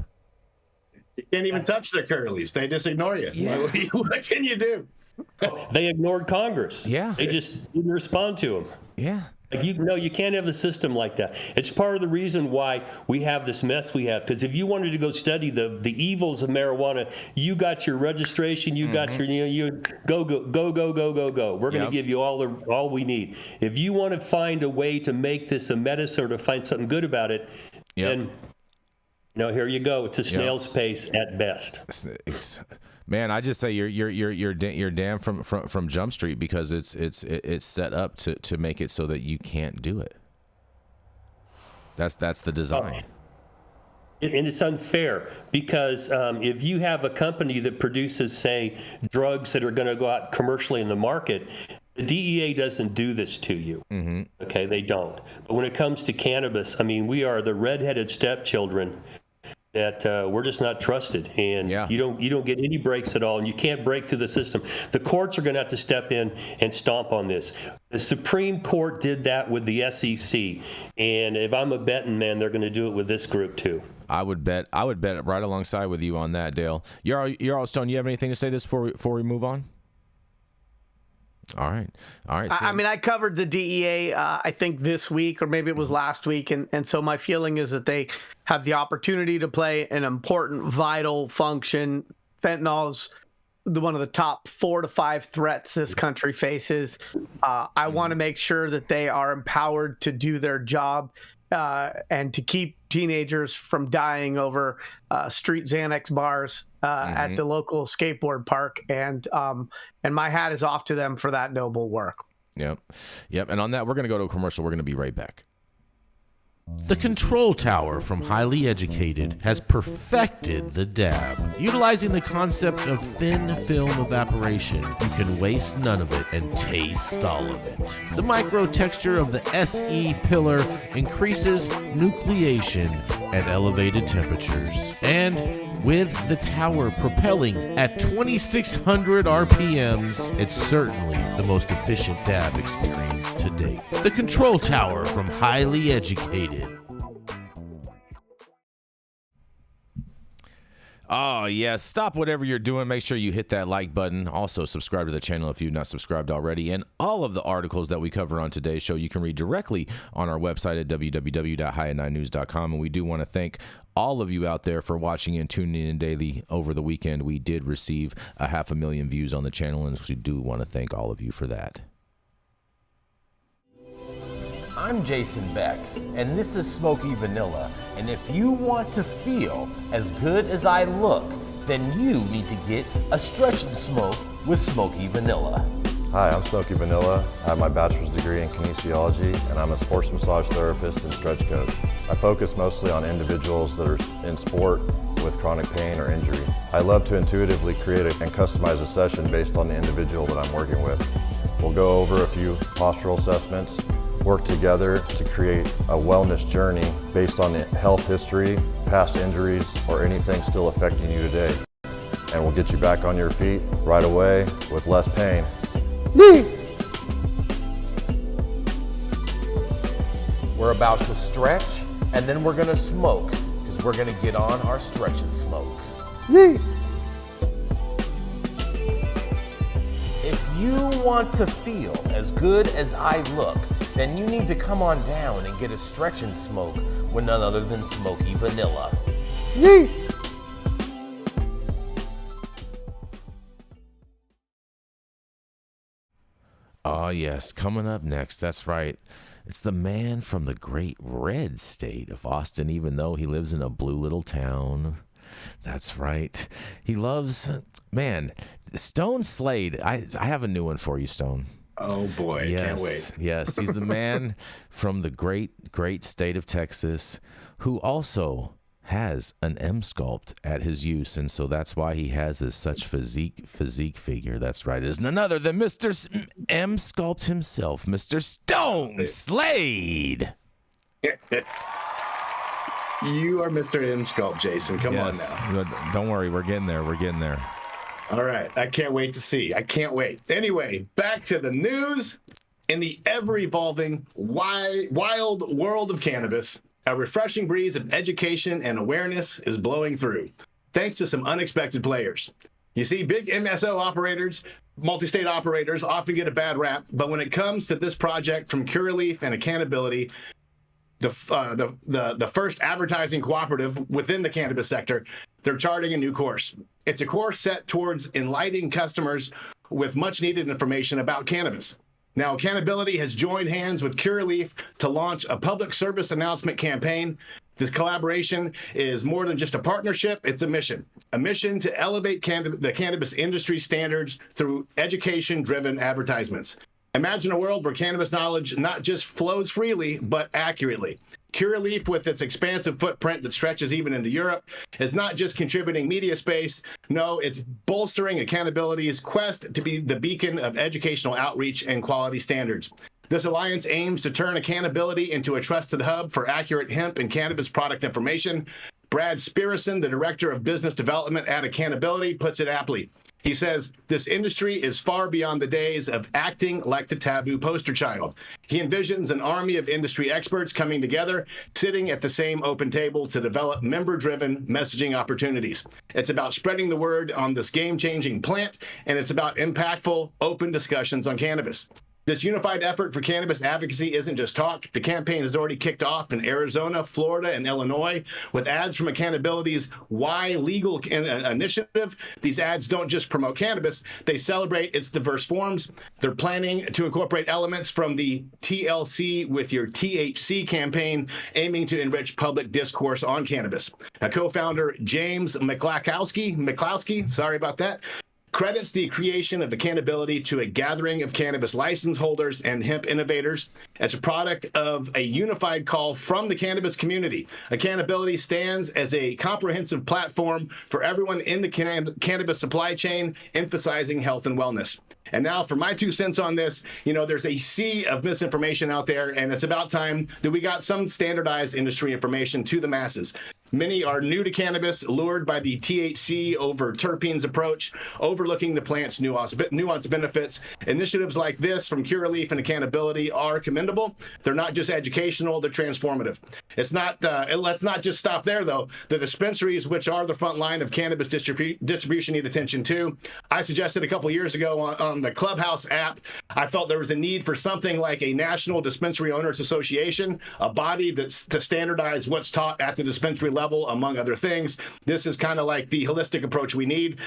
You can't even touch the Curlies. They just ignore you. Yeah. What can you do? They ignored Congress. Yeah. They just didn't respond to them. Yeah. Like you can't have a system like that. It's part of the reason why we have this mess we have. Because if you wanted to go study the evils of marijuana, you got your registration, you got your you go. We're going to give you all we need. If you want to find a way to make this a medicine or to find something good about it, then here you go. It's a snail's pace at best. Man, I just say you're damn from Jump Street because it's set up to make it so that you can't do it. That's the design. And it's unfair because if you have a company that produces, say, drugs that are going to go out commercially in the market, the DEA doesn't do this to you. Okay, they don't. But when it comes to cannabis, I mean, we are the redheaded stepchildren that we're just not trusted, and you don't get any breaks at all, and you can't break through the system. The courts are going to have to step in and stomp on this. The Supreme Court did that with the SEC, and if I'm a betting man, they're going to do it with this group too. I would bet right alongside with you on that, Dale. Yarrow Stone, you have anything to say this before we move on? All right. I mean, I covered the DEA, I think this week, or maybe it was last week. And so my feeling is that they have the opportunity to play an important, vital function. Fentanyl's one of the top 4 to 5 threats this country faces. I want to make sure that they are empowered to do their job and to keep teenagers from dying over street Xanax bars at the local skateboard park. And my hat is off to them for that noble work. Yep. And on that, we're going to go to a commercial. We're going to be right back. The Control Tower from Highly Educated has perfected the dab. Utilizing the concept of thin film evaporation, you can waste none of it and taste all of it. The micro texture of the SE pillar increases nucleation at elevated temperatures. And with the tower propelling at 2,600 RPMs, it's certainly the most efficient dab experience to date. The Control Tower from Highly Educated. Oh, yes. Stop whatever you're doing. Make sure you hit that like button. Also, subscribe to the channel if you've not subscribed already. And all of the articles that we cover on today's show, you can read directly on our website at www.high9news.com. And we do want to thank all of you out there for watching and tuning in daily over the weekend. We did receive 500,000 views on the channel, and we do want to thank all of you for that. I'm Jason Beck, and this is Smoky Vanilla. And if you want to feel as good as I look, then you need to get a stretch and smoke with Smoky Vanilla. Hi, I'm Smoky Vanilla. I have my bachelor's degree in kinesiology, and I'm a sports massage therapist and stretch coach. I focus mostly on individuals that are in sport with chronic pain or injury. I love to intuitively create and customize a session based on the individual that I'm working with. We'll go over a few postural assessments, work together to create a wellness journey based on the health history, past injuries, or anything still affecting you today. And we'll get you back on your feet right away with less pain. We're about to stretch, and then we're gonna smoke, because we're gonna get on our stretch and smoke. If you want to feel as good as I look, then you need to come on down and get a stretch and smoke with none other than Smoky Vanilla. Oh, yes. Coming up next. That's right. It's the man from the great red state of Austin, even though he lives in a blue little town. That's right. He loves, man, Stone Slade. I have a new one for you, Stone. Oh, boy. Yes, can't wait. Yes. He's the man from the great state of Texas who also has an M sculpt at his use, and so that's why he has this such physique figure. That's right. It is none other than Mr. M sculpt himself, Mr. Stone Slade. You are Mr. M sculpt, Jason. Come on now. Don't worry, we're getting there. All right. I can't wait to see. I can't wait. Anyway, back to the news. In the ever-evolving, wild world of cannabis, a refreshing breeze of education and awareness is blowing through, thanks to some unexpected players. You see, big MSO operators, multi-state operators often get a bad rap, but when it comes to this project from Curaleaf and Accountability, the first advertising cooperative within the cannabis sector, they're charting a new course. It's a course set towards enlightening customers with much-needed information about cannabis. Now, Accountability has joined hands with Curaleaf to launch a public service announcement campaign. This collaboration is more than just a partnership, it's a mission to elevate the cannabis industry standards through education-driven advertisements. Imagine a world where cannabis knowledge not just flows freely, but accurately. Curaleaf, with its expansive footprint that stretches even into Europe, is not just contributing media space. No, it's bolstering Accountability's quest to be the beacon of educational outreach and quality standards. This alliance aims to turn Accountability into a trusted hub for accurate hemp and cannabis product information. Brad Spirison, the Director of Business Development at Accountability, puts it aptly. He says, this industry is far beyond the days of acting like the taboo poster child. He envisions an army of industry experts coming together, sitting at the same open table to develop member-driven messaging opportunities. It's about spreading the word on this game-changing plant, and it's about impactful, open discussions on cannabis. This unified effort for cannabis advocacy isn't just talk. The campaign has already kicked off in Arizona, Florida, and Illinois with ads from Accountability's Why Legal initiative. These ads don't just promote cannabis, they celebrate its diverse forms. They're planning to incorporate elements from the TLC with your THC campaign, aiming to enrich public discourse on cannabis. Now, co-founder James McClowski, sorry about that, credits the creation of Accountability to a gathering of cannabis license holders and hemp innovators. It's a product of a unified call from the cannabis community. Accountability stands as a comprehensive platform for everyone in the cannabis supply chain, emphasizing health and wellness. And now for my 2 cents on this, there's a sea of misinformation out there, and it's about time that we got some standardized industry information to the masses. Many are new to cannabis, lured by the THC over terpenes approach, overlooking the plant's nuanced benefits. Initiatives like this from Curaleaf and Accountability are commendable. They're not just educational, they're transformative. Let's not just stop there, though. The dispensaries, which are the front line of cannabis distribution, need attention, too. I suggested a couple years ago on the Clubhouse app, I felt there was a need for something like a National Dispensary Owners Association, a body that's to standardize what's taught at the dispensary level, among other things. This is kind of like the holistic approach we need.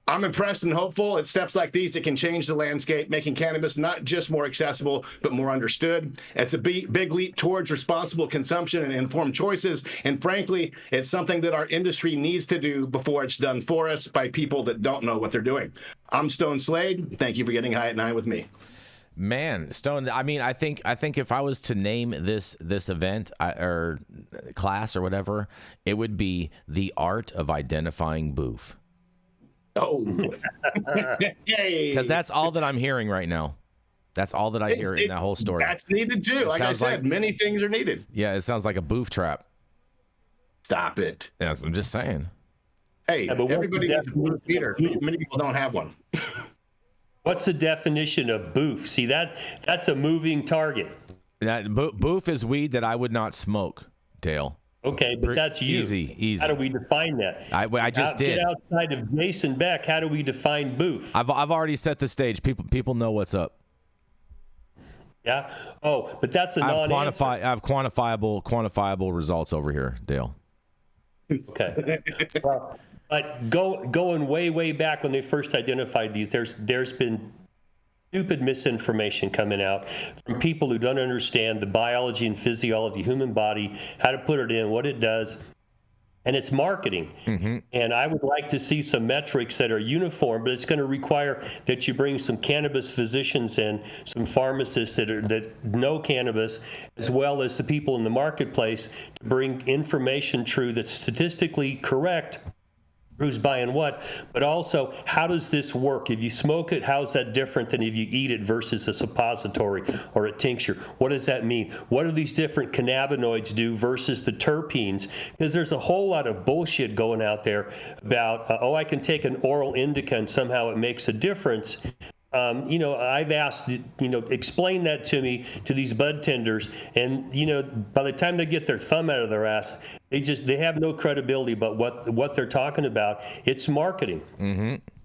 I'm impressed and hopeful at steps like these that can change the landscape, making cannabis not just more accessible, but more understood. It's a big leap towards responsible consumption and informed choices. And frankly, it's something that our industry needs to do before it's done for us by people that don't know what they're doing. I'm Stone Slade. Thank you for getting high at 9 with me. Man, Stone, I mean, I think if I was to name this event or class or whatever, it would be the Art of Identifying BOOF. Oh, because that's all that I'm hearing right now. That's all that I hear in that whole story. That's needed too. Like I said, many things are needed. Yeah, it sounds like a BOOF trap. Stop it. Yeah, I'm just saying. Hey, everybody needs a BOOF meter. Many people don't have one. What's the definition of BOOF? See, that's a moving target. BOOF is weed that I would not smoke, Dale. Okay, but that's you. Easy. How do we define that? I just did. Get outside of Jason Beck. How do we define BOOF? I've already set the stage. People know what's up. Yeah. Oh, but that's a non-answer. I have quantifiable results over here, Dale. Okay. But going way back when they first identified these, there's been stupid misinformation coming out from people who don't understand the biology and physiology of the human body, how to put it in, what it does. And it's marketing. And I would like to see some metrics that are uniform, but it's going to require that you bring some cannabis physicians in, some pharmacists that know cannabis, as well as the people in the marketplace to bring information true that's statistically correct, who's buying what, but also how does this work? If you smoke it, how is that different than if you eat it versus a suppository or a tincture? What does that mean? What do these different cannabinoids do versus the terpenes? Because there's a whole lot of bullshit going out there about, I can take an oral indica and somehow it makes a difference. I've asked, explain that to me, to these bud tenders, and by the time they get their thumb out of their ass, they have no credibility about what they're talking about. It's marketing.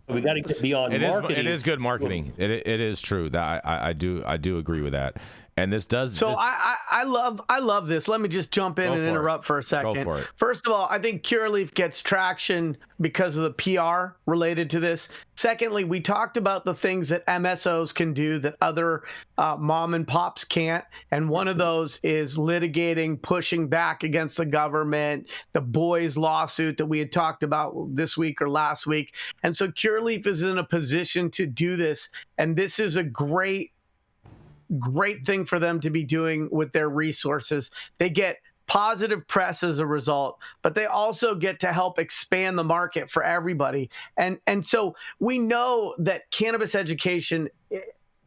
We got to get beyond marketing. It is good marketing. It is true that I do agree with that. And this does. So I love this. Let me just jump in and interrupt for a second. Go for it. First of all, I think Curaleaf gets traction because of the PR related to this. Secondly, we talked about the things that MSOs can do that other mom and pops can't. And one of those is litigating, pushing back against the government, the boys lawsuit that we had talked about this week or last week. And so Curaleaf is in a position to do this. And this is a great thing for them to be doing with their resources. They get positive press as a result, but they also get to help expand the market for everybody. And so we know that cannabis education,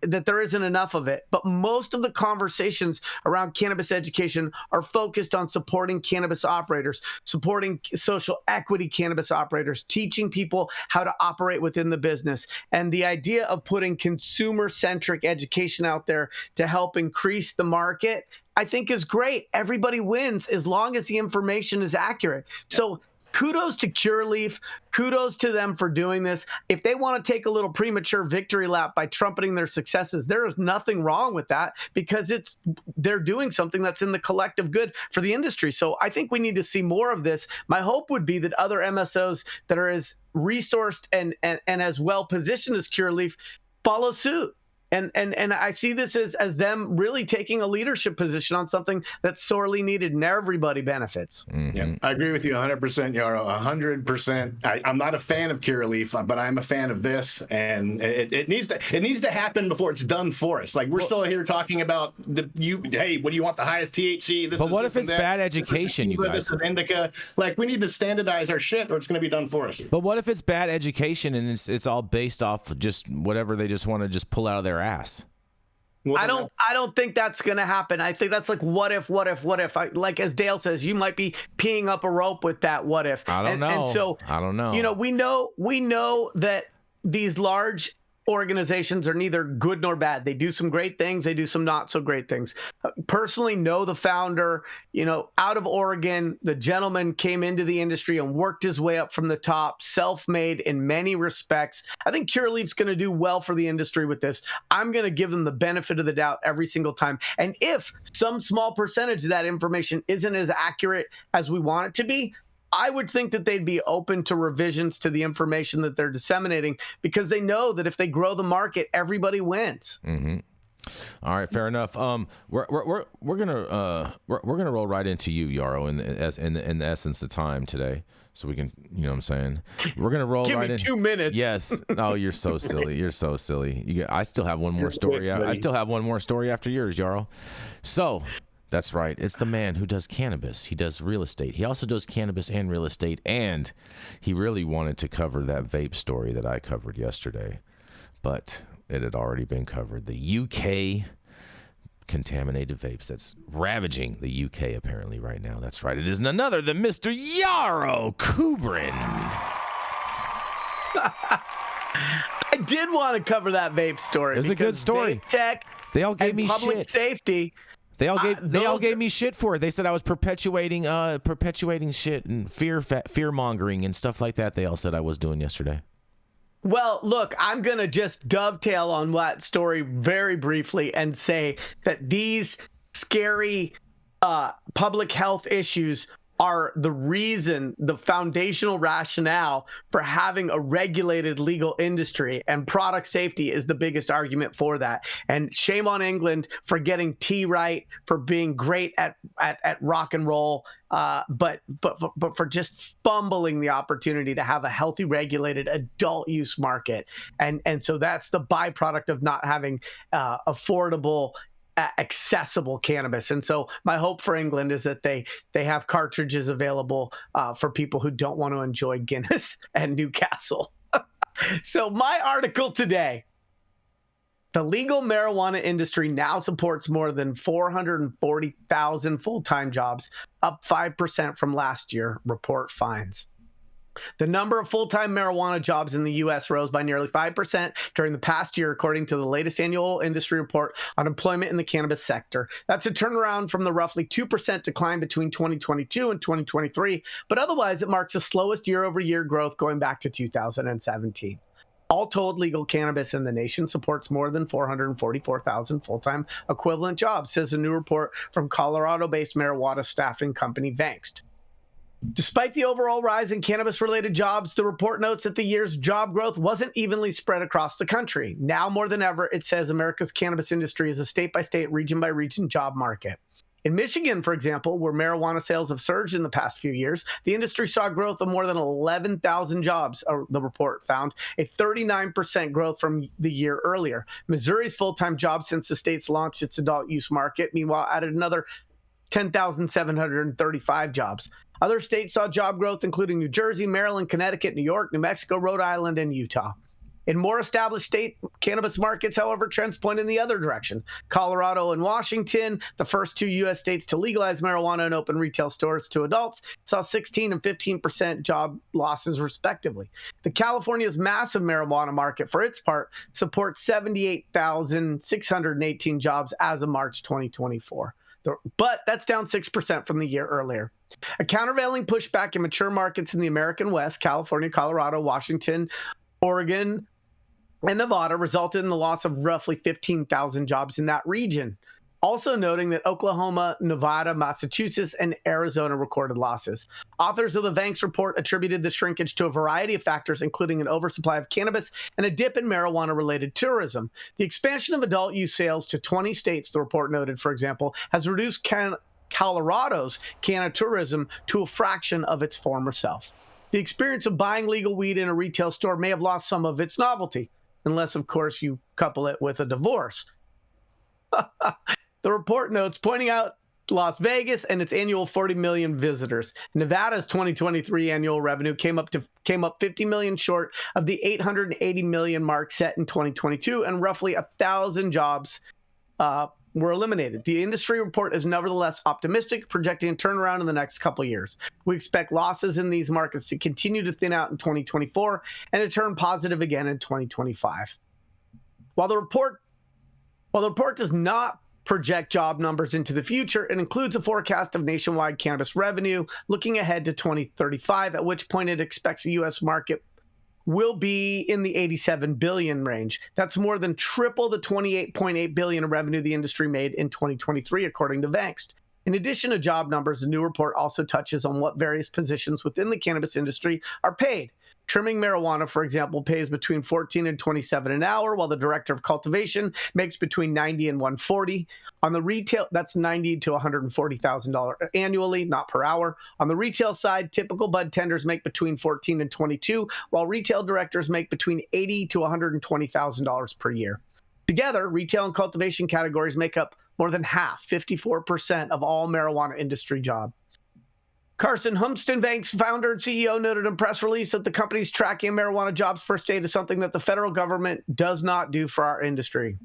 that there isn't enough of it, but most of the conversations around cannabis education are focused on supporting cannabis operators, supporting social equity cannabis operators, teaching people how to operate within the business. And the idea of putting consumer-centric education out there to help increase the market, I think is great. Everybody wins as long as the information is accurate. So kudos to Curaleaf. Kudos to them for doing this. If they want to take a little premature victory lap by trumpeting their successes, there is nothing wrong with that, because they're doing something that's in the collective good for the industry. So I think we need to see more of this. My hope would be that other MSOs that are as resourced and as well positioned as Curaleaf follow suit. And I see this as them really taking a leadership position on something that's sorely needed and everybody benefits. Yeah, I agree with you 100%, Yarrow, 100%. I'm not a fan of Curaleaf, but I'm a fan of this, and it needs to happen before it's done for us. Like, we're still here talking about hey, what do you want, the highest THC? But what if it's bad education, you guys? This is indica. Like, we need to standardize our shit, or it's going to be done for us. But what if it's bad education and it's all based off just whatever they just want to just pull out of their ass? I don't think that's going to happen. I think that's like what if. Like as Dale says, you might be peeing up a rope with that what if. I don't know. And so I don't know. We know that these large organizations are neither good nor bad. They do some great things. They do some not so great things. Personally, know the founder, out of Oregon. The gentleman came into the industry and worked his way up from the top, self-made in many respects. I think Curaleaf's going to do well for the industry with this. I'm going to give them the benefit of the doubt every single time. And if some small percentage of that information isn't as accurate as we want it to be, I would think that they'd be open to revisions to the information that they're disseminating, because they know that if they grow the market, everybody wins. Mm-hmm. All right, fair enough. We're gonna roll right into you, Yarrow, in the essence of time today, so we can, what I'm saying. We're gonna roll right in. Give me 2 minutes. Yes. Oh, you're so silly. You're so silly. I still have one more story. I still have one more story after yours, Yarrow. So. That's right. It's the man who does cannabis. He does real estate. He also does cannabis and real estate, and he really wanted to cover that vape story that I covered yesterday, but it had already been covered. The UK contaminated vapes that's ravaging the UK apparently right now. That's right. It is none other than Mr. Yarrow Kubrin. I did want to cover that vape story. It was a good story. Vape tech, they all gave me public shit. Safety. They all gave me shit for it. They said I was perpetuating shit and fear mongering and stuff like that. They all said I was doing yesterday. Well, look, I'm going to just dovetail on that story very briefly and say that these scary public health issues are the reason, the foundational rationale for having a regulated legal industry, and product safety is the biggest argument for that. And shame on England for getting tea right, for being great at rock and roll, but for just fumbling the opportunity to have a healthy, regulated adult use market. And so that's the byproduct of not having affordable, accessible cannabis. And so my hope for England is that they have cartridges available for people who don't want to enjoy Guinness and Newcastle. So my article today: the legal marijuana industry now supports more than 440,000 full-time jobs, up 5% from last year, report finds. The number of full-time marijuana jobs in the U.S. rose by nearly 5% during the past year, according to the latest annual industry report on employment in the cannabis sector. That's a turnaround from the roughly 2% decline between 2022 and 2023, but otherwise it marks the slowest year-over-year growth going back to 2017. All told, legal cannabis in the nation supports more than 444,000 full-time equivalent jobs, says a new report from Colorado-based marijuana staffing company Vangst. Despite the overall rise in cannabis-related jobs, the report notes that the year's job growth wasn't evenly spread across the country. Now more than ever, it says America's cannabis industry is a state-by-state, region-by-region job market. In Michigan, for example, where marijuana sales have surged in the past few years, the industry saw growth of more than 11,000 jobs, the report found, a 39% growth from the year earlier. Missouri's full-time jobs since the state's launched its adult use market, meanwhile, added another 10,735 jobs. Other states saw job growth, including New Jersey, Maryland, Connecticut, New York, New Mexico, Rhode Island, and Utah. In more established state cannabis markets, however, trends point in the other direction. Colorado and Washington, the first two U.S. states to legalize marijuana and open retail stores to adults, saw 16 and 15% job losses, respectively. California's massive marijuana market, for its part, supports 78,618 jobs as of March 2024. But that's down 6% from the year earlier. A countervailing pushback in mature markets in the American West, California, Colorado, Washington, Oregon, and Nevada, resulted in the loss of roughly 15,000 jobs in that region. Also noting that Oklahoma, Nevada, Massachusetts, and Arizona recorded losses. Authors of the Vangst report attributed the shrinkage to a variety of factors, including an oversupply of cannabis and a dip in marijuana-related tourism. The expansion of adult use sales to 20 states, the report noted, for example, has reduced Colorado's canna tourism to a fraction of its former self. The experience of buying legal weed in a retail store may have lost some of its novelty, unless, of course, you couple it with a divorce. The report notes, pointing out Las Vegas and its annual 40 million visitors. Nevada's 2023 annual revenue came up 50 million short of the 880 million mark set in 2022, and roughly 1,000 jobs were eliminated. The industry report is nevertheless optimistic, projecting a turnaround in the next couple years. We expect losses in these markets to continue to thin out in 2024 and to turn positive again in 2025. While the report does not project job numbers into the future, it includes a forecast of nationwide cannabis revenue looking ahead to 2035, at which point it expects the U.S. market will be in the 87 billion range. That's more than triple the 28.8 billion in revenue the industry made in 2023, according to Vangst. In addition to job numbers, the new report also touches on what various positions within the cannabis industry are paid. Trimming marijuana, for example, pays between $14 and $27 an hour, while the director of cultivation makes between $90 and $140. On the retail, that's $90 to $140,000 annually, not per hour. On the retail side, typical bud tenders make between $14 and $22, while retail directors make between $80 to $120,000 per year. Together, retail and cultivation categories make up more than half, 54% of all marijuana industry jobs. Carson Humston, Vangst founder and CEO, noted in a press release that the company's tracking marijuana jobs per state is something that the federal government does not do for our industry.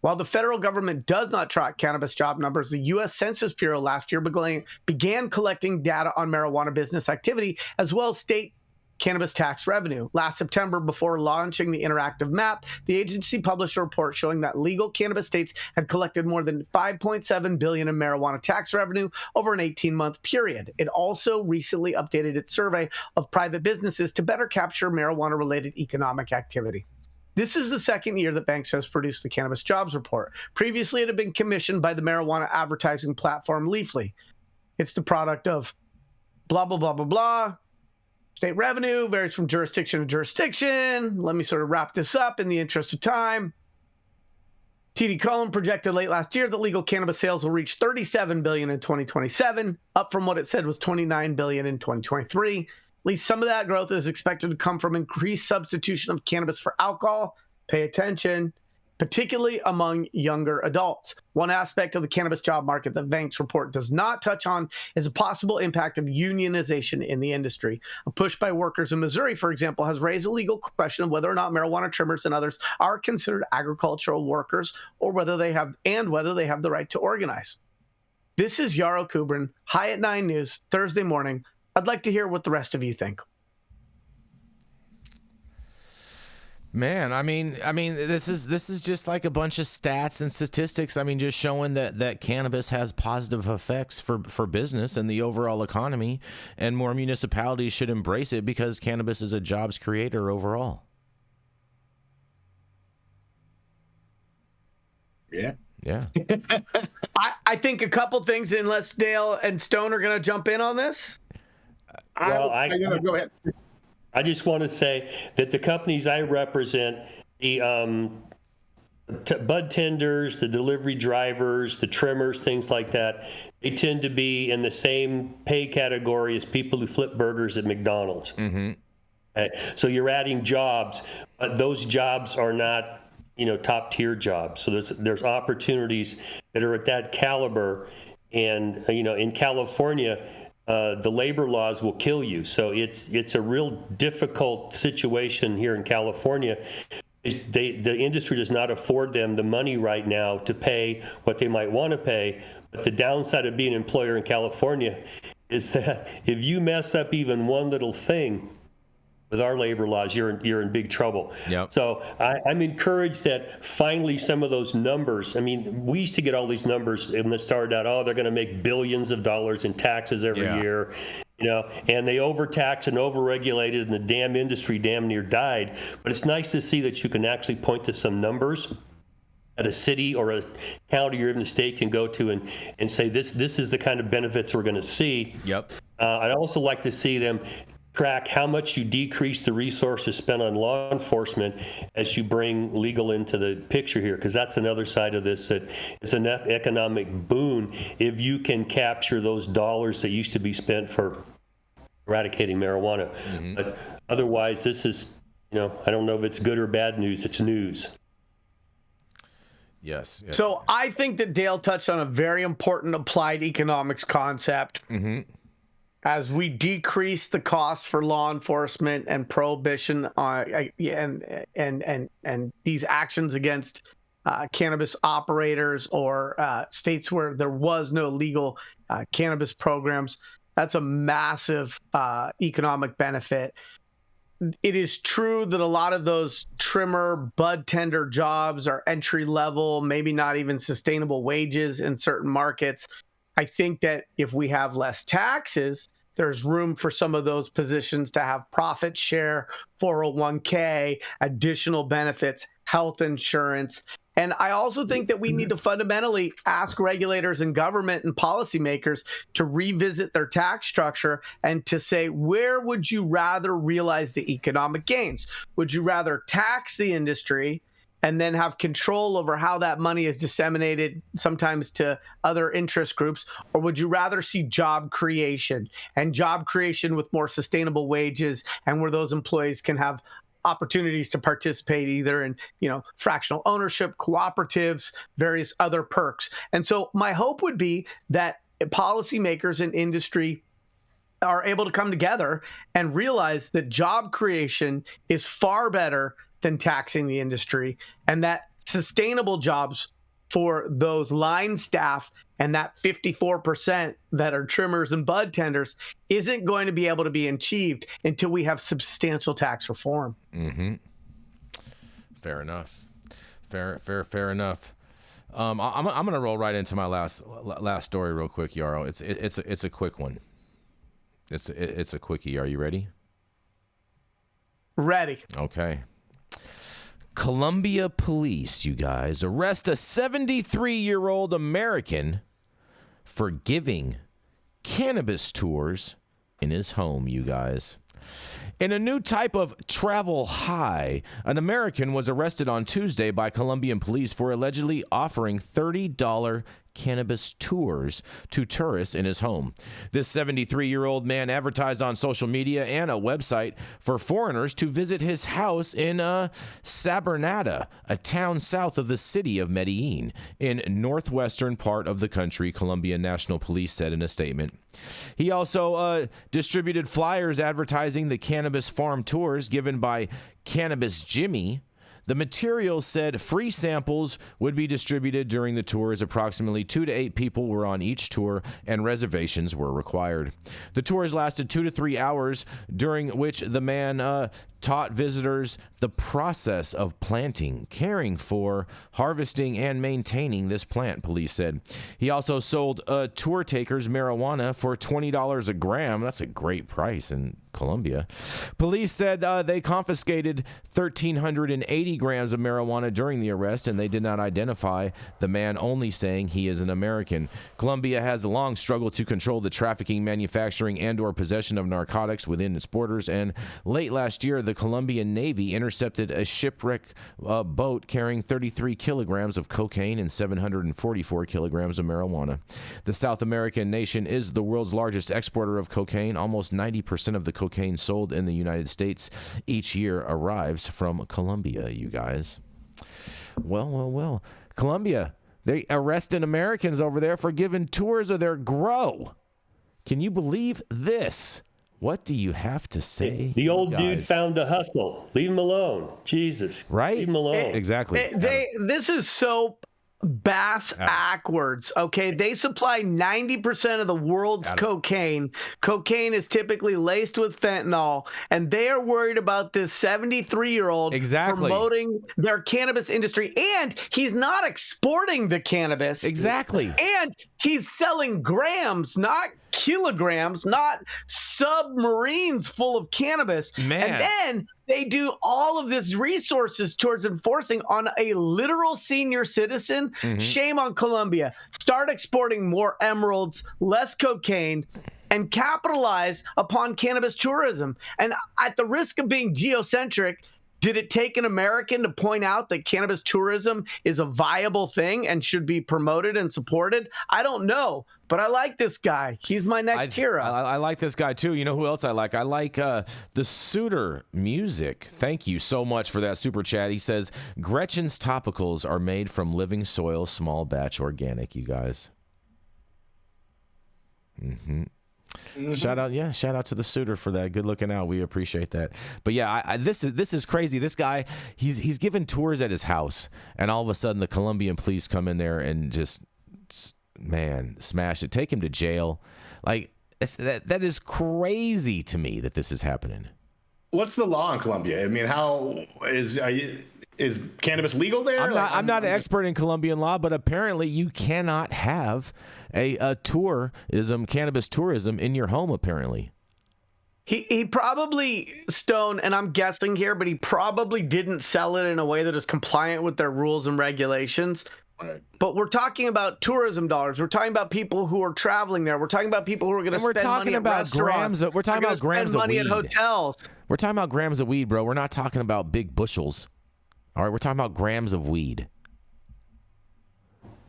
While the federal government does not track cannabis job numbers, the U.S. Census Bureau last year began collecting data on marijuana business activity as well as state cannabis tax revenue. Last September, before launching the interactive map, the agency published a report showing that legal cannabis states had collected more than $5.7 billion in marijuana tax revenue over an 18-month period. It also recently updated its survey of private businesses to better capture marijuana-related economic activity. This is the second year that Vangst has produced the Cannabis Jobs Report. Previously, it had been commissioned by the marijuana advertising platform Leafly. It's the product of blah, blah, blah, blah, blah. State revenue varies from jurisdiction to jurisdiction. Let me sort of wrap this up in the interest of time. TD Cowen projected late last year that legal cannabis sales will reach $37 billion in 2027, up from what it said was $29 billion in 2023. At least some of that growth is expected to come from increased substitution of cannabis for alcohol. Pay attention. Particularly among younger adults. One aspect of the cannabis job market that Vank's report does not touch on is the possible impact of unionization in the industry. A push by workers in Missouri, for example, has raised a legal question of whether or not marijuana trimmers and others are considered agricultural workers, or whether they have the right to organize. This is Yarrow Kubrin, High at 9 News, Thursday morning. I'd like to hear what the rest of you think. Man, I mean, this is just like a bunch of stats and statistics. I mean, just showing that cannabis has positive effects for business and the overall economy, and more municipalities should embrace it because cannabis is a jobs creator overall. Yeah. I think a couple things, unless Dale and Stone are going to jump in on this. Well, go ahead. I just want to say that the companies I represent, the bud tenders, the delivery drivers, the trimmers, things like that, they tend to be in the same pay category as people who flip burgers at McDonald's. Mm-hmm. Okay? So you're adding jobs, but those jobs are not, top tier jobs. So there's opportunities that are at that caliber, and in California, the labor laws will kill you. So it's a real difficult situation here in California. The industry does not afford them the money right now to pay what they might want to pay. But the downside of being an employer in California is that if you mess up even one little thing with our labor laws, you're in big trouble. Yep. So I'm encouraged that finally some of those numbers, I mean, we used to get all these numbers and it started out, they're going to make billions of dollars in taxes every year, and they overtaxed and overregulated and the damn industry damn near died. But it's nice to see that you can actually point to some numbers at a city or a county or even a state can go to and say, this is the kind of benefits we're going to see. Yep. I'd also like to see them track how much you decrease the resources spent on law enforcement as you bring legal into the picture here, because that's another side of this, that it's an economic boon if you can capture those dollars that used to be spent for eradicating marijuana. Mm-hmm. But otherwise, this is, I don't know if it's good or bad news, it's news. Yes. So I think that Dale touched on a very important applied economics concept. Mm-hmm. As we decrease the cost for law enforcement and prohibition and these actions against cannabis operators or states where there was no legal cannabis programs, that's a massive economic benefit. It is true that a lot of those trimmer, bud tender jobs are entry level, maybe not even sustainable wages in certain markets. I think that if we have less taxes, there's room for some of those positions to have profit share, 401k, additional benefits, health insurance. And I also think that we need to fundamentally ask regulators and government and policymakers to revisit their tax structure and to say, where would you rather realize the economic gains? Would you rather tax the industry and then have control over how that money is disseminated sometimes to other interest groups? Or would you rather see job creation with more sustainable wages and where those employees can have opportunities to participate either in, fractional ownership, cooperatives, various other perks? And so my hope would be that policymakers and industry are able to come together and realize that job creation is far better than taxing the industry, and that sustainable jobs for those line staff and that 54% that are trimmers and bud tenders isn't going to be able to be achieved until we have substantial tax reform. Mm-hmm. Fair enough. Fair enough. I'm going to roll right into my last story real quick, Yarrow. It's a quick one. It's a quickie. Are you ready? Ready. Okay. Colombia police, you guys, arrest a 73-year-old American for giving cannabis tours in his home, you guys. In a new type of travel high, an American was arrested on Tuesday by Colombian police for allegedly offering $30 cannabis tours to tourists in his home. This 73-year-old man advertised on social media and a website for foreigners to visit his house in Submarine, a town south of the city of Medellin, in northwestern part of the country, Colombian National Police said in a statement. He also distributed flyers advertising the cannabis farm tours given by Cannabis Jimmy. The material said free samples would be distributed during the tours. Approximately 2 to 8 people were on each tour, and reservations were required. The tours lasted 2 to 3 hours, during which the man taught visitors the process of planting, caring for, harvesting, and maintaining this plant, police said. He also sold tour takers marijuana for $20 a gram. That's a great price in Colombia. Police said they confiscated 1,380 grams of marijuana during the arrest, and they did not identify the man, only saying he is an American. Colombia has a long struggle to control the trafficking, manufacturing, and/or possession of narcotics within its borders, and late last year, the Colombian Navy intercepted a shipwreck boat carrying 33 kilograms of cocaine and 744 kilograms of marijuana. The South American nation is the world's largest exporter of cocaine. Almost 90% of the cocaine sold in the United States each year arrives from Colombia, you guys. Well. Colombia, they arresting Americans over there for giving tours of their grow. Can you believe this? What do you have to say? The old dude found a hustle. Leave him alone. Jesus. Right? Leave him alone. Exactly. This is so backwards. Okay, they supply 90% of the world's cocaine. Cocaine is typically laced with fentanyl, and they are worried about this 73-year-old promoting their cannabis industry. And he's not exporting the cannabis. Exactly. And he's selling grams, not kilograms, not submarines full of cannabis. Man. And then they do all of this resources towards enforcing on a literal senior citizen. Shame on Colombia. Start exporting more emeralds, less cocaine, and capitalize upon cannabis tourism. And at the risk of being geocentric, did it take an American to point out that cannabis tourism is a viable thing and should be promoted and supported? I don't know, but I like this guy. He's my next hero. I like this guy, too. You know who else I like? I like the Suitor Music. Thank you so much for that super chat. He says, Gretchen's topicals are made from living soil, small batch organic, you guys. Shout out to the Suitor for that. Good looking out. We appreciate that. But yeah, this is crazy. This guy, he's giving tours at his house, and all of a sudden the Colombian police come in there and just, man, smash it. Take him to jail. Like that is crazy to me that this is happening. What's the law in Colombia? I mean, how is cannabis legal there? I'm not an expert in Colombian law, but apparently you cannot have a cannabis tourism in your home, apparently. He probably, Stone, and I'm guessing here, but he probably didn't sell it in a way that is compliant with their rules and regulations. Right. But we're talking about tourism dollars. We're talking about people who are traveling there. We're talking about people who are going to spend money at restaurants. We're talking about grams of weed. Money at hotels. We're talking about grams of weed, bro. We're not talking about big bushels. All right, we're talking about grams of weed.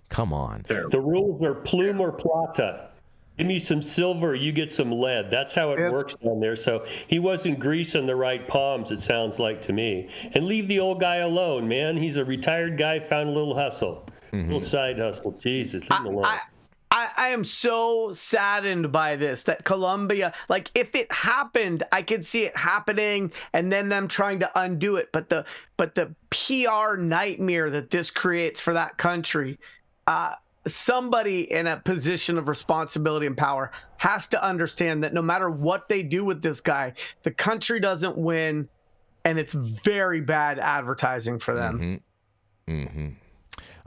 Come on. The rules are plume or plata. Give me some silver, you get some lead. That's how it works down there. So he wasn't greasing the right palms, it sounds like to me. And leave the old guy alone, man. He's a retired guy, found a little hustle. Little side hustle. Jesus, leave him alone. I am so saddened by this, that Colombia, like if it happened, I could see it happening and then them trying to undo it. But the PR nightmare that this creates for that country, somebody in a position of responsibility and power has to understand that no matter what they do with this guy, the country doesn't win, and it's very bad advertising for them.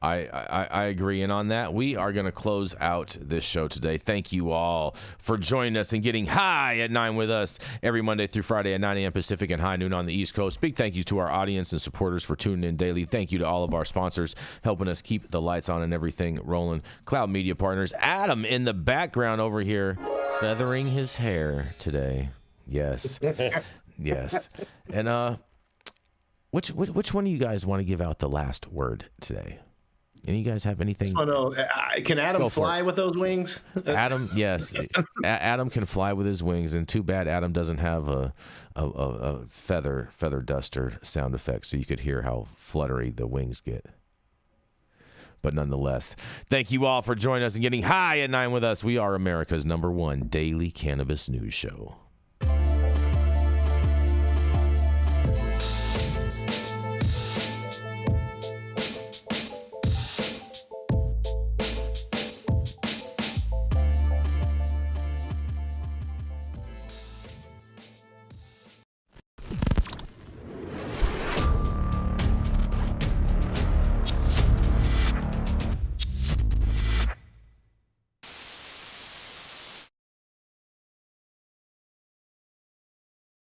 I agree. And on that, we are going to close out this show today. Thank you all for joining us and getting high at 9 with us every Monday through Friday at 9 a.m. Pacific and high noon on the East Coast. Big thank you to our audience and supporters for tuning in daily. Thank you to all of our sponsors helping us keep the lights on and everything rolling. Cloud Media Partners. Adam in the background over here feathering his hair today. Yes. Yes. And which one of you guys want to give out the last word today? Any of you guys have anything? Oh no! Can Adam fly with those wings? Adam, yes, Adam can fly with his wings, and too bad Adam doesn't have a feather duster sound effect, so you could hear how fluttery the wings get. But nonetheless, thank you all for joining us and getting high at 9 with us. We are America's #1 daily cannabis news show.